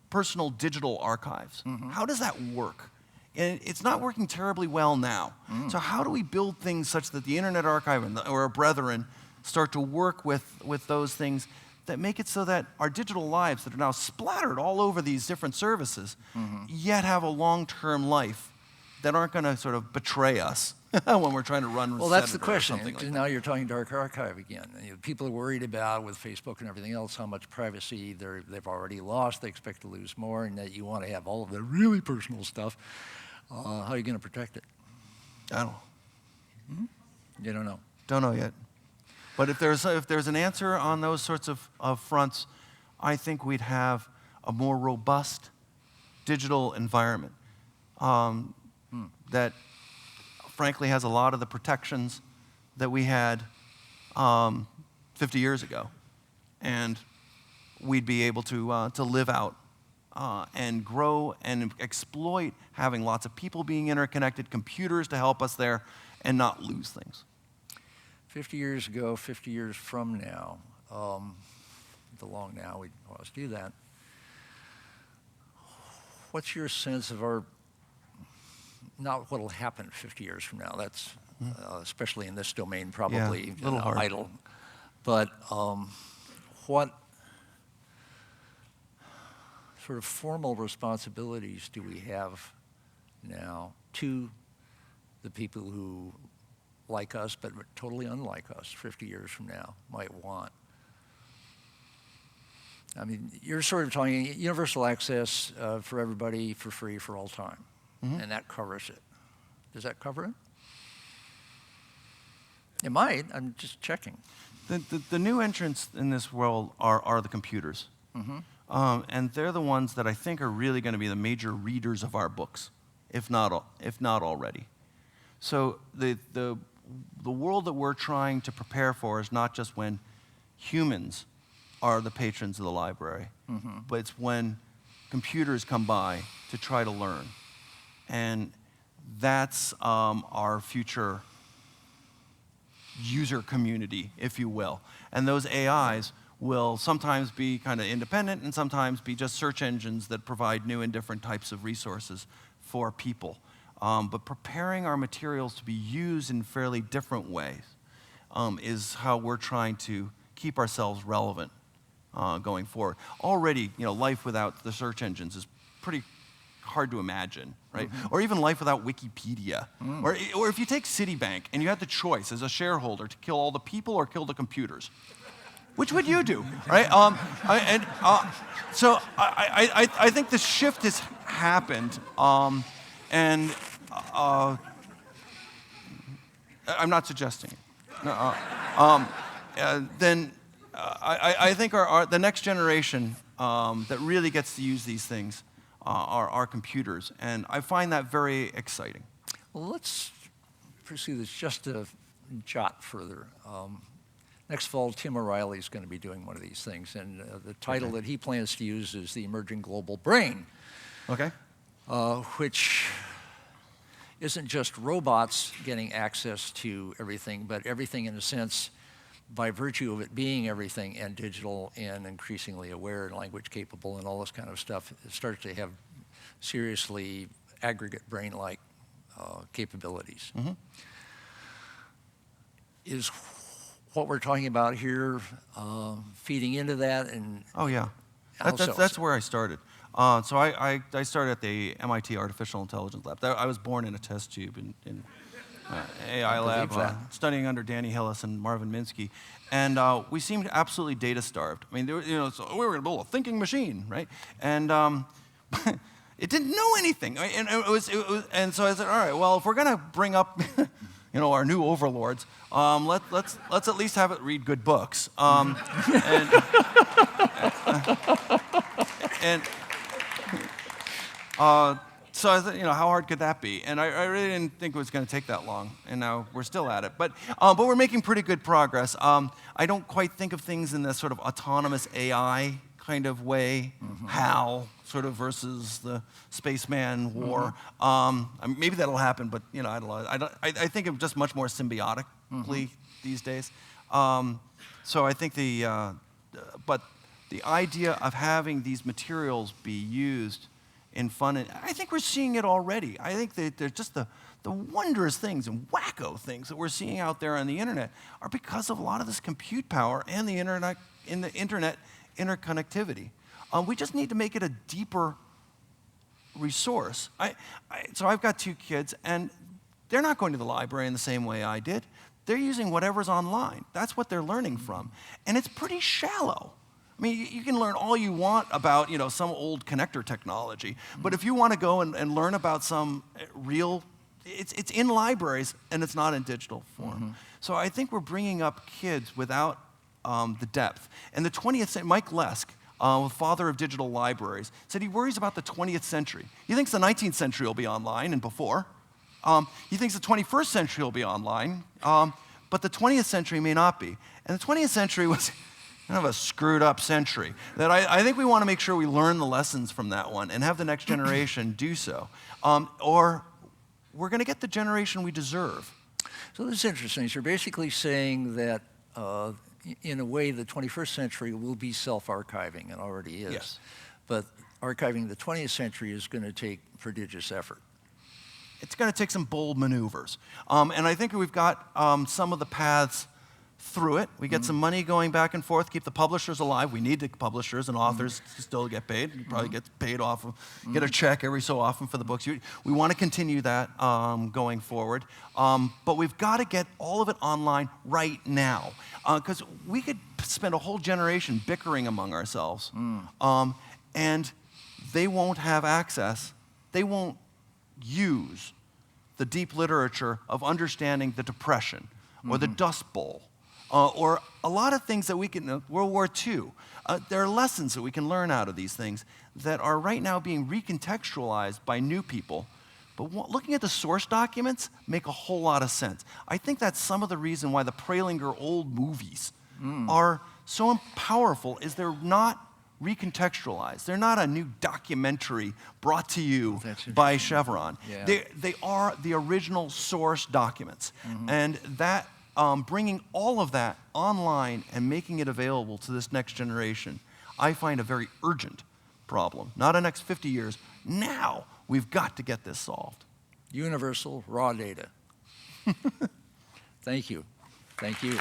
personal digital archives? How does that work? And it's not working terribly well now. So how do we build things such that the Internet Archive or our brethren start to work with those things that make it so that our digital lives that are now splattered all over these different services yet have a long-term life that aren't going to sort of betray us when we're trying to run Rosetta. Well, that's the question. Like now you're talking dark archive again. People are worried about, with Facebook and everything else, how much privacy they've already lost. They expect to lose more, and that you want to have all of the really personal stuff. How are you going to protect it? I don't know. You don't know. Don't know yet. But if there's an answer on those sorts of fronts, I think we'd have a more robust digital environment that frankly has a lot of the protections that we had 50 years ago. And we'd be able to live out and grow and exploit having lots of people being interconnected, computers to help us there, and not lose things. 50 years ago, 50 years from now, the long now, we always do that. What's your sense of not what will happen 50 years from now, that's especially in this domain probably a little hard. idle, but what sort of formal responsibilities do we have now to the people who, like us, but totally unlike us, 50 years from now, might want? I mean, you're sort of talking universal access for everybody for free for all time, and that covers it. Does that cover it? It might. I'm just checking. The new entrants in this world are the computers. And they're the ones that I think are really going to be the major readers of our books, if not already. So the world that we're trying to prepare for is not just when humans are the patrons of the library, but it's when computers come by to try to learn. And that's our future user community, if you will. And those AIs will sometimes be kind of independent and sometimes be just search engines that provide new and different types of resources for people. But preparing our materials to be used in fairly different ways is how we're trying to keep ourselves relevant going forward. Already, life without the search engines is pretty hard to imagine, right? Or even life without Wikipedia. Or if you take Citibank and you had the choice as a shareholder to kill all the people or kill the computers, Which would you do, right? So I think the shift has happened, and I'm not suggesting it. No, I think the next generation that really gets to use these things are our computers, and I find that very exciting. Well, let's pursue this just a jot further. Next fall, Tim O'Reilly is going to be doing one of these things, and the title that he plans to use is The Emerging Global Brain, Okay. which isn't just robots getting access to everything, but everything in a sense by virtue of it being everything and digital and increasingly aware and language capable and all this kind of stuff. It starts to have seriously aggregate brain-like capabilities. Mm-hmm. Is what we're talking about here feeding into that? And Oh, yeah. how so? That's where I started. So I started at the MIT Artificial Intelligence Lab. I was born in a test tube in AI lab, studying under Danny Hillis and Marvin Minsky. And we seemed absolutely data starved. I mean, so we were going to build a thinking machine, right? And it didn't know anything. And and so I said, all right, well, if we're going to bring up our new overlords, let's at least have it read good books. So I thought, how hard could that be? And I really didn't think it was going to take that long, and now we're still at it. But we're making pretty good progress. I don't quite think of things in this sort of autonomous AI kind of way, HAL sort of versus the spaceman war. Maybe that'll happen, but I don't know. I think of just much more symbiotically these days. So I think but the idea of having these materials be used in fun, and I think we're seeing it already. I think that there's just the wondrous things and wacko things that we're seeing out there on the internet are because of a lot of this compute power and the internet interconnectivity. We just need to make it a deeper resource. So I've got 2 kids, and they're not going to the library in the same way I did. They're using whatever's online. That's what they're learning from, and it's pretty shallow. I mean, you can learn all you want about, some old connector technology, but if you want to go and learn about some real, it's in libraries and it's not in digital form. So I think we're bringing up kids without the depth. And the 20th century, Mike Lesk, father of digital libraries, said he worries about the 20th century. He thinks the 19th century will be online and before. He thinks the 21st century will be online, but the 20th century may not be. And the 20th century was kind of a screwed up century that I think we want to make sure we learn the lessons from that one and have the next generation do so. Or we're going to get the generation we deserve. So this is interesting. So you're basically saying that in a way the 21st century will be self-archiving and already is. Yes. But archiving the 20th century is going to take prodigious effort. It's going to take some bold maneuvers. And I think we've got some of the paths through it. We get some money going back and forth, keep the publishers alive. We need the publishers and authors to still get paid. You probably get paid off, get a check every so often for the books. We want to continue that going forward. But we've got to get all of it online right now. Because we could spend a whole generation bickering among ourselves. And they won't have access. They won't use the deep literature of understanding the Depression or the Dust Bowl. Or a lot of things that we can, World War II, there are lessons that we can learn out of these things that are right now being recontextualized by new people. But looking at the source documents make a whole lot of sense. I think that's some of the reason why the Pralinger old movies are so powerful is they're not recontextualized. They're not a new documentary brought to you by Chevron. Yeah. They are the original source documents. And that bringing all of that online and making it available to this next generation, I find a very urgent problem. Not in the next 50 years. Now, we've got to get this solved. Universal raw data. Thank you. Thank you.